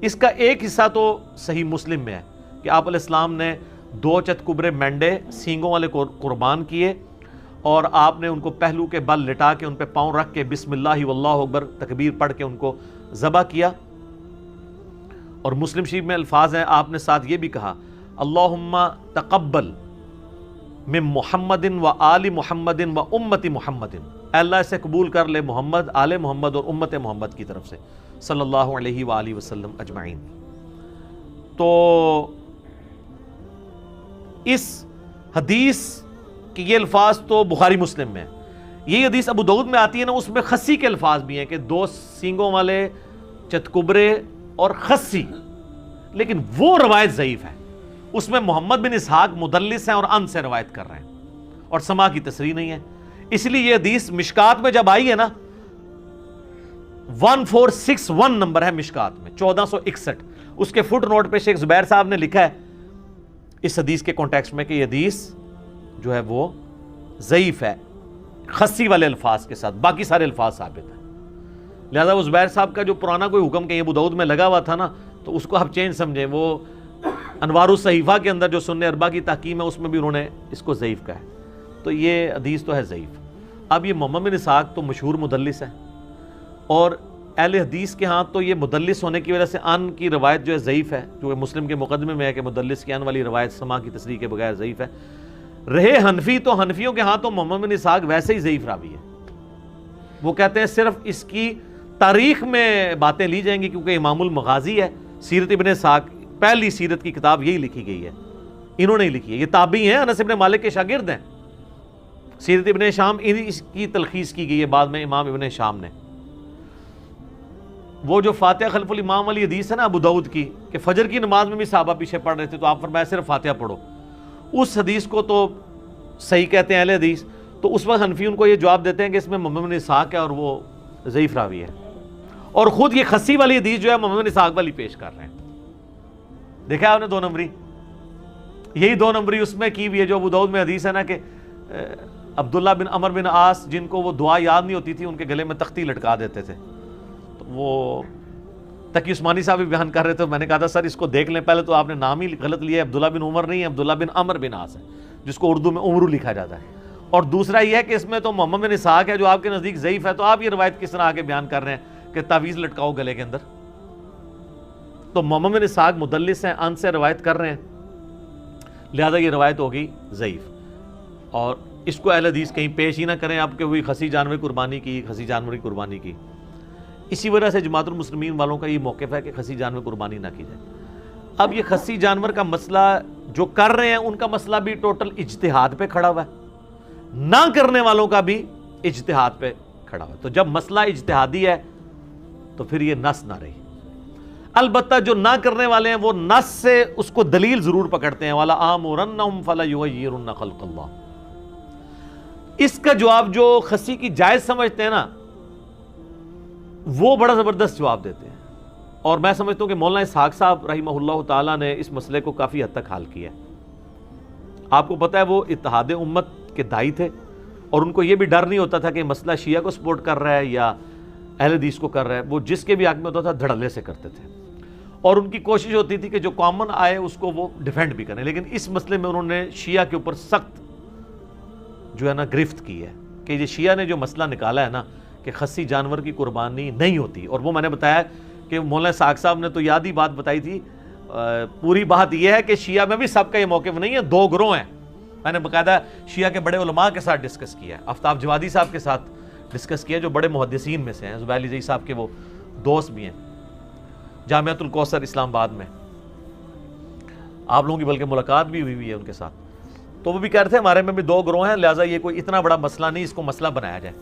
اس کا ایک حصہ تو صحیح مسلم میں ہے کہ آپ علیہ السلام نے 2 چتکبرے مینڈے سینگوں والے قربان کیے، اور آپ نے ان کو پہلو کے بل لٹا کے ان پہ پاؤں رکھ کے بسم اللہ واللہ اکبر تکبیر پڑھ کے ان کو ذبح کیا۔ اور مسلم شریف میں الفاظ ہیں، آپ نے ساتھ یہ بھی کہا اللہم تقبل من محمد و آل محمد و امت محمد، اے اللہ اسے قبول کر لے محمد، آل محمد اور امت محمد کی طرف سے صلی اللہ علیہ وآلہ وسلم اجمعین۔ تو اس حدیث کہ یہ الفاظ تو بخاری مسلم میں ہے، یہی حدیث ابو داؤد میں آتی ہے نا، اس میں خصی کے الفاظ بھی ہیں کہ 2 سینگوں والے چتکبرے اور خصی، لیکن وہ روایت ضعیف ہے، اس میں محمد بن اسحاق مدلس ہیں اور ان سے روایت کر رہے ہیں اور سما کی تصریح نہیں ہے۔ اس لیے یہ حدیث مشکات میں جب آئی ہے نا، 1461 نمبر ہے مشکات میں، 1461، اس کے فٹ نوٹ پہ شیخ زبیر صاحب نے لکھا ہے اس حدیث کے کانٹیکسٹ میں کہ یہ حدیث جو ہے وہ ضعیف ہے خصی والے الفاظ کے ساتھ، باقی سارے الفاظ ثابت ہیں۔ لہذا وہ زبیر صاحب کا جو پرانا کوئی حکم کہ یہ ابو داؤد میں لگا ہوا تھا نا، تو اس کو آپ چینج سمجھیں، وہ انوار الصحیفہ کے اندر جو سنن اربعہ کی تحکیم ہے اس میں بھی انہوں نے اس کو ضعیف کہا ہے، تو یہ حدیث تو ہے ضعیف۔ اب یہ محمد بن اسحاق تو مشہور مدلس ہے، اور اہل حدیث کے ہاں تو یہ مدلس ہونے کی وجہ سے ان کی روایت جو ہے ضعیف ہے، جو مسلم کے مقدمے میں ہے کہ مدلس کی ان والی روایت سما کی تصریح کے بغیر ضعیف ہے۔ رہے حنفی تو حنفیوں کے ہاں تو محمد بن اسحاق ویسے ہی ضعیف راوی ہے، وہ کہتے ہیں صرف اس کی تاریخ میں باتیں لی جائیں گی کیونکہ امام المغازی ہے، سیرت ابن اسحاق پہلی سیرت کی کتاب یہی لکھی گئی ہے، انہوں نے ہی لکھی ہے، یہ تابعی ہیں، انس ابن مالک کے شاگرد ہیں۔ سیرت ابن شام اس کی تلخیص کی گئی ہے بعد میں امام ابن شام نے۔ وہ جو فاتحہ خلف الامام والی حدیث ہے نا ابو داؤد کی کہ فجر کی نماز میں بھی صحابہ پیچھے پڑھ رہے تھے تو آپ فرمایا صرف فاتحہ پڑھو، اس حدیث کو تو صحیح کہتے ہیں اہل حدیث، تو اس وقت حنفی ان کو یہ جواب دیتے ہیں کہ اس میں محمد بن اسحاق ہے اور وہ ضعیف راوی ہے، اور خود یہ خصی والی حدیث جو ہے محمد بن اسحاق والی پیش کر رہے ہیں۔ دیکھا آپ نے 2 نمبری، یہی 2 نمبری اس میں کی ہوئی ہے جو ابو داؤد میں حدیث ہے نا کہ عبداللہ بن عمر بن عاص جن کو وہ دعا یاد نہیں ہوتی تھی ان کے گلے میں تختی لٹکا دیتے تھے، تو وہ تقی عثمانی صاحب بھی بیان کر رہے تھے، میں نے کہا تھا سر اس کو دیکھ لیں، پہلے تو آپ نے نام ہی غلط لیا ہے، عبداللہ بن عمر نہیں ہے، عبداللہ بن عمر بن عاص ہے جس کو اردو میں عمرو لکھا جاتا ہے، اور دوسرا یہ ہے کہ اس میں تو محمد بن اسحاق ہے جو آپ کے نزدیک ضعیف ہے، تو آپ یہ روایت کس طرح آگے بیان کر رہے ہیں کہ تعویذ لٹکاؤ گلے کے اندر؟ تو محمد بن اسحاق مدلس ہیں، ان سے روایت کر رہے ہیں، لہذا یہ روایت ہوگی ضعیف، اور اس کو اہل حدیث کہیں پیش ہی نہ کریں آپ کہ وہی خصی جانور قربانی کی، خصی جانور کی قربانی کی۔ اسی وجہ سے جماعت المسلمین والوں کا یہ موقف ہے کہ خسی جانور قربانی نہ کی جائے۔ اب یہ خسی جانور کا مسئلہ جو کر رہے ہیں ان کا مسئلہ بھی ٹوٹل اجتہاد پہ کھڑا ہوا ہے، نہ کرنے والوں کا بھی اجتہاد پہ کھڑا ہوا ہے۔ تو جب مسئلہ اجتہادی ہے تو پھر یہ نص نہ رہی۔ البتہ جو نہ کرنے والے ہیں وہ نص سے اس کو دلیل ضرور پکڑتے ہیں، وَلَا آمُرَنَّهُمْ فَلَيُغَيِّرُنَّ خَلْقَ اللَّهِ۔ اس کا جواب جو خسی کی جائز سمجھتے ہیں نا وہ بڑا زبردست جواب دیتے ہیں، اور میں سمجھتا ہوں کہ مولانا اسحاق صاحب رحمہ اللہ تعالیٰ نے اس مسئلے کو کافی حد تک حل کیا ہے۔ آپ کو پتہ ہے وہ اتحاد امت کے داعی تھے، اور ان کو یہ بھی ڈر نہیں ہوتا تھا کہ مسئلہ شیعہ کو سپورٹ کر رہا ہے یا اہل حدیث کو کر رہا ہے، وہ جس کے بھی حق میں ہوتا تھا دھڑلے سے کرتے تھے، اور ان کی کوشش ہوتی تھی کہ جو کامن آئے اس کو وہ ڈیفینڈ بھی کریں۔ لیکن اس مسئلے میں انہوں نے شیعہ کے اوپر سخت جو ہے نا گرفت کی ہے کہ یہ شیعہ نے جو مسئلہ نکالا ہے نا کہ خسی جانور کی قربانی نہیں ہوتی، اور وہ میں نے بتایا کہ مولانا اسحاق صاحب نے تو یاد ہی بات بتائی تھی، پوری بات یہ ہے کہ شیعہ میں بھی سب کا یہ موقف نہیں ہے، دو گروہ ہیں۔ میں نے باقاعدہ شیعہ کے بڑے علماء کے ساتھ ڈسکس کیا ہے، آفتاب جوادی صاحب کے ساتھ ڈسکس کیا جو بڑے محدثین میں سے ہیں، زبیر علی زئی صاحب کے وہ دوست بھی ہیں جامعۃ الکوثر اسلام آباد میں، آپ لوگوں کی بلکہ ملاقات بھی ہوئی ہے ان کے ساتھ، تو وہ بھی کہہ رہے تھے ہمارے میں بھی دو گروہ ہیں، لہٰذا یہ کوئی اتنا بڑا مسئلہ نہیں، اس کو مسئلہ بنایا جائے۔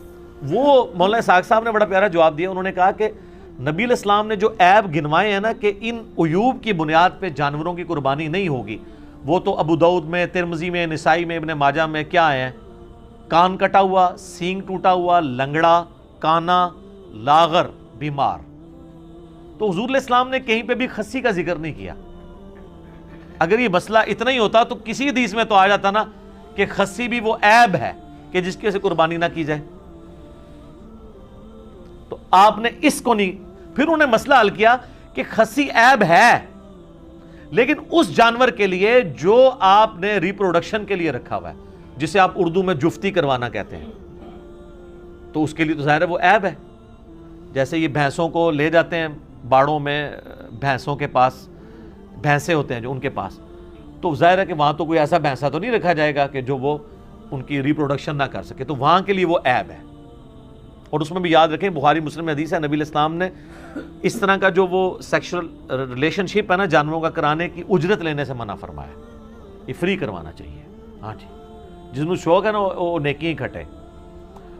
وہ مولانا اسحاق صاحب نے بڑا پیارا جواب دیا، انہوں نے کہا کہ نبی علیہ السلام نے جو عیب گنوائے ہیں نا کہ ان عیوب کی بنیاد پہ جانوروں کی قربانی نہیں ہوگی، وہ تو ابو داؤد میں، ترمذی میں، نسائی میں، ابن ماجہ میں کیا ہیں؟ کان کٹا ہوا، سینگ ٹوٹا ہوا، لنگڑا، کانا، لاغر، بیمار۔ تو حضور علیہ السلام نے کہیں پہ بھی خسی کا ذکر نہیں کیا۔ اگر یہ مسئلہ اتنا ہی ہوتا تو کسی حدیث میں تو آ جاتا نا کہ خسی بھی وہ عیب ہے کہ جس کی وجہ سے قربانی نہ کی جائے۔ تو آپ نے اس کو نہیں، پھر انہوں نے مسئلہ حل کیا کہ خسی عیب ہے لیکن اس جانور کے لیے جو آپ نے ریپروڈکشن کے لیے رکھا ہوا ہے، جسے آپ اردو میں جفتی کروانا کہتے ہیں، تو اس کے لیے تو ظاہر ہے وہ عیب ہے۔ جیسے یہ بھینسوں کو لے جاتے ہیں باڑوں میں، بھینسوں کے پاس بھینسیں ہوتے ہیں جو ان کے پاس، تو ظاہر ہے کہ وہاں تو کوئی ایسا بھینسا تو نہیں رکھا جائے گا کہ جو وہ ان کی ریپروڈکشن نہ کر سکے، تو وہاں کے لیے وہ عیب ہے۔ اور اس میں بھی یاد رکھیں بخاری مسلم میں حدیث ہے، نبی علیہ السلام نے اس طرح کا جو وہ سیکشل ریلیشن شپ ہے نا جانوروں کا کرانے کی اجرت لینے سے منع فرمایا، یہ فری کروانا چاہیے۔ ہاں جی، جس میں شوق ہے نا وہ نیکی ہی کھٹے۔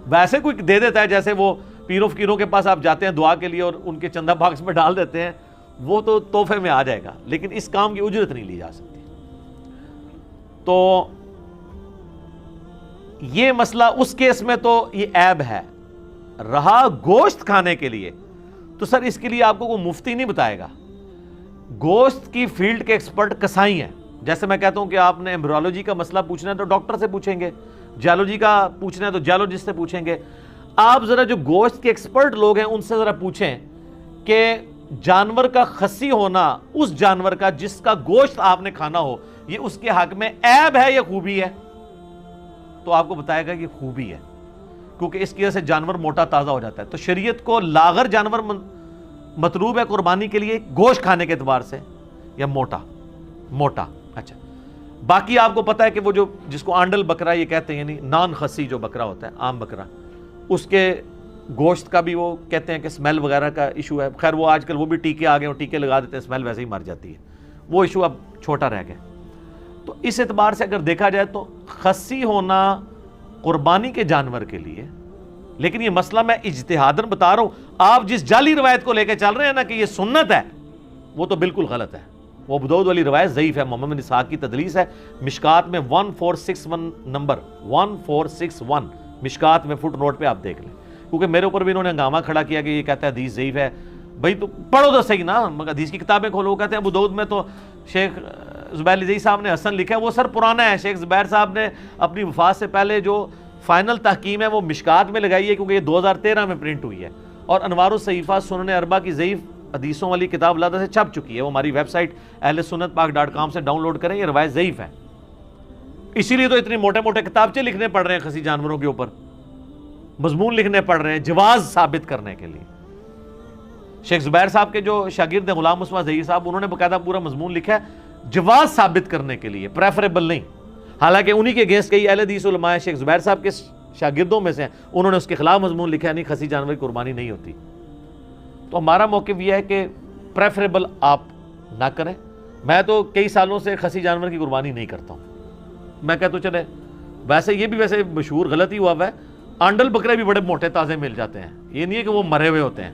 ویسے کوئی دے دیتا ہے، جیسے وہ پیروں فقیروں کے پاس آپ جاتے ہیں دعا کے لیے اور ان کے چندہ باکس میں ڈال دیتے ہیں، وہ تو تحفے میں آ جائے گا، لیکن اس کام کی اجرت نہیں لی جا سکتی۔ تو یہ مسئلہ اس کیس میں تو یہ عیب ہے۔ رہا گوشت کھانے کے لیے تو سر اس کے لیے آپ کو کوئی مفتی نہیں بتائے گا، گوشت کی فیلڈ کے ایکسپرٹ کسائی ہیں۔ جیسے میں کہتا ہوں کہ آپ نے ایمبریولوجی کا مسئلہ پوچھنا ہے تو ڈاکٹر سے پوچھیں گے، جیولوجی کا پوچھنا ہے تو جیولوجسٹ سے پوچھیں گے۔ آپ ذرا جو گوشت کے ایکسپرٹ لوگ ہیں ان سے ذرا پوچھیں کہ جانور کا خسی ہونا اس جانور کا جس کا گوشت آپ نے کھانا ہو، یہ اس کے حق میں عیب ہے یا خوبی ہے؟ تو آپ کو بتائے گا کہ خوبی ہے، کیونکہ اس کی وجہ سے جانور موٹا تازہ ہو جاتا ہے۔ تو شریعت کو لاغر جانور مطلوب ہے قربانی کے لیے گوشت کھانے کے اعتبار سے یا موٹا؟ اچھا، باقی آپ کو پتا ہے کہ وہ جو جس کو آنڈل بکرا یہ کہتے ہیں، یعنی نان خسی جو بکرا ہوتا ہے، عام بکرا، اس کے گوشت کا بھی وہ کہتے ہیں کہ اسمیل وغیرہ کا ایشو ہے۔ خیر وہ آج کل وہ بھی ٹیکے آ گئے اور ٹیکے لگا دیتے ہیں، اسمیل ویسے ہی مر جاتی ہے، وہ ایشو اب چھوٹا رہ گیا۔ تو اس اعتبار سے اگر دیکھا جائے تو خسی ہونا قربانی کے جانور کے لیے، لیکن یہ مسئلہ میں اجتہاداً بتا رہا ہوں، آپ جس جعلی روایت کو لے کے چل رہے ہیں نا کہ یہ سنت ہے، وہ تو بالکل غلط ہے۔ وہ ابو داؤد والی روایت ضعیف ہے، محمد بن اسحاق کی تدلیس ہے، مشکات میں 1461 نمبر 1461 مشکات میں فٹ نوٹ پہ آپ دیکھ لیں، کیونکہ میرے اوپر بھی انہوں نے ہنگامہ کھڑا کیا کہ یہ کہتا ہے حدیث ضعیف ہے۔ بھائی تو پڑھو تو صحیح نا، مگر حدیث کی کتابیں کھولو، وہ کہتے ہیں ابو داؤد میں تو شیخ زبیر علی زئی صاحب نے حسن لکھا ہے، وہ سر پرانا ہے، شیخ زبیر صاحب نے اپنی وفات سے پہلے جو فائنل تحکیم ہے وہ مشکات میں لگائی ہے، کیونکہ یہ 2013 میں پرنٹ ہوئی ہے، اور انوار الصحیفہ سنن اربع کی ضعیف حدیثوں والی کتاب علیحدہ سے چھپ چکی ہے، وہ ہماری ویب سائٹ اہل سنت پاک.com سے ڈاؤن لوڈ کریں، یہ روایت ضعیف ہے۔ اسی لیے تو اتنے موٹے موٹے کتابچے لکھنے پڑ رہے ہیں خسی جانوروں کے اوپر، مضمون لکھنے پڑ رہے ہیں جواز ثابت کرنے کے لیے۔ شیخ زبیر صاحب کے جو شاگرد ہیں غلام مصطفیٰ ظہیر صاحب، انہوں نے باقاعدہ پورا مضمون لکھا ہے جواز ثابت کرنے کے لیے، پریفریبل نہیں، حالانکہ انہی کے اگینسٹ کئی اہل حدیث علماء ہیں، شیخ زبیر صاحب کے شاگردوں میں سے ہیں، انہوں نے اس کے خلاف مضمون لکھا ہے، نہیں خسی جانور کی قربانی نہیں ہوتی۔ تو ہمارا موقف یہ ہے کہ پریفریبل آپ نہ کریں. میں تو کئی سالوں سے خسی جانور کی قربانی نہیں کرتا ہوں. میں کہتا ہوں چلے ویسے یہ بھی ویسے مشہور غلط ہی ہوا ہے, آنڈل بکرے بھی بڑے موٹے تازے مل جاتے ہیں, یہ نہیں ہے کہ وہ مرے ہوئے ہوتے ہیں.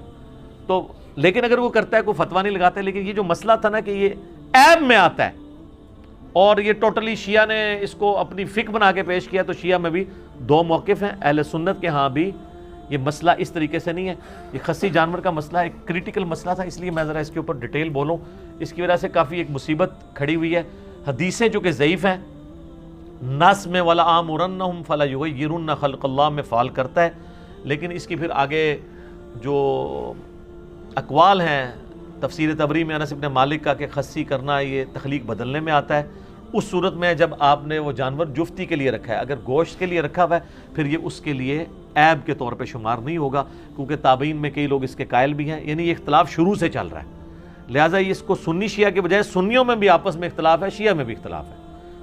تو لیکن اگر وہ کرتا ہے کوئی فتویٰ نہیں لگاتا ہے. لیکن یہ جو مسئلہ تھا نا کہ یہ عیب میں آتا ہے اور یہ ٹوٹلی شیعہ نے اس کو اپنی فک بنا کے پیش کیا, تو شیعہ میں بھی دو موقف ہیں. اہل سنت کے ہاں بھی یہ مسئلہ اس طریقے سے نہیں ہے. یہ خسی جانور کا مسئلہ ایک کریٹیکل مسئلہ تھا, اس لیے میں ذرا اس کے اوپر ڈیٹیل بولوں. اس کی وجہ سے کافی ایک مصیبت کھڑی ہوئی ہے. حدیثیں جو کہ ضعیف ہیں, نس میں ولا آمرنہم فلا یغیرن خلق اللہ میں فعال کرتا ہے, لیکن اس کی پھر آگے جو اقوال ہیں تفسیر طبری میں انس بن مالک کا کہ خسی کرنا یہ تخلیق بدلنے میں آتا ہے. اس صورت میں جب آپ نے وہ جانور جفتی کے لیے رکھا ہے, اگر گوشت کے لیے رکھا ہوا ہے, پھر یہ اس کے لیے عیب کے طور پہ شمار نہیں ہوگا, کیونکہ تابعین میں کئی لوگ اس کے قائل بھی ہیں. یعنی یہ اختلاف شروع سے چل رہا ہے, لہٰذا اس کو سنی شیعہ کے بجائے سنیوں میں بھی آپس میں اختلاف ہے, شیعہ میں بھی اختلاف ہے.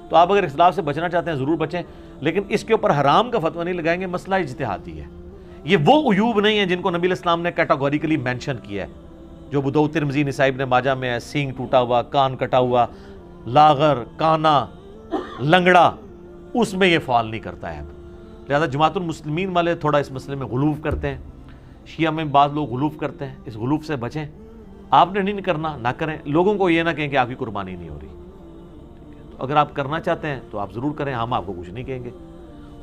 تو آپ اگر اختلاف سے بچنا چاہتے ہیں ضرور بچیں, لیکن اس کے اوپر حرام کا فتویٰ نہیں لگائیں گے. مسئلہ اجتہادی ہے. یہ وہ عیوب نہیں ہیں جن کو نبی علیہ السلام نے کیٹاگوریکلی مینشن کیا ہے, جو ابو داؤد ترمذی نسائی ابن ماجہ میں ہے. سینگ ٹوٹا ہوا, کان کٹا ہوا, لاغر, کانا, لنگڑا, اس میں یہ فعال نہیں کرتا ہے. لہذا جماعت المسلمین والے تھوڑا اس مسئلے میں غلوف کرتے ہیں, شیعہ میں بعض لوگ غلوف کرتے ہیں. اس غلوف سے بچیں. آپ نے نہیں کرنا, نہ کریں. لوگوں کو یہ نہ کہیں کہ آپ کی قربانی نہیں ہو رہی. تو اگر آپ کرنا چاہتے ہیں تو آپ ضرور کریں, ہم آپ کو کچھ نہیں کہیں گے.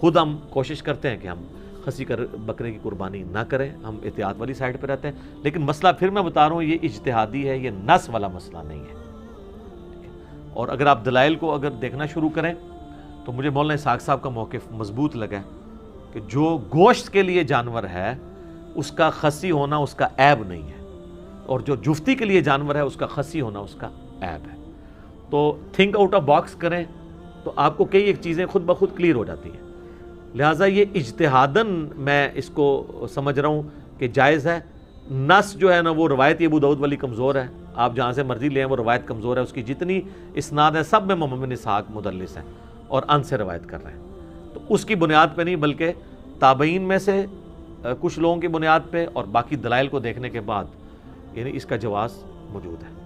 خود ہم کوشش کرتے ہیں کہ ہم خسی بکرے کی قربانی نہ کریں, ہم احتیاط والی سائڈ پہ رہتے ہیں. لیکن مسئلہ پھر میں بتا رہا ہوں یہ اجتہادی ہے, یہ نس والا مسئلہ نہیں ہے. اور اگر آپ دلائل کو اگر دیکھنا شروع کریں تو مجھے مولانا اسحاق صاحب کا موقف مضبوط لگا کہ جو گوشت کے لیے جانور ہے اس کا خسی ہونا اس کا عیب نہیں ہے, اور جو جفتی کے لیے جانور ہے اس کا خسی ہونا اس کا عیب ہے. تو تھنک آؤٹ آف باکس کریں تو آپ کو کئی ایک چیزیں خود بخود کلیئر ہو جاتی ہیں. لہٰذا یہ اجتہاداً میں اس کو سمجھ رہا ہوں کہ جائز ہے. نس جو ہے نا وہ روایت ابو داؤد والی کمزور ہے, آپ جہاں سے مرضی لیں وہ روایت کمزور ہے. اس کی جتنی اسناد ہے سب میں محمد بن اسحاق مدلس ہیں اور ان سے روایت کر رہے ہیں. تو اس کی بنیاد پہ نہیں بلکہ تابعین میں سے کچھ لوگوں کی بنیاد پہ اور باقی دلائل کو دیکھنے کے بعد یعنی اس کا جواز موجود ہے.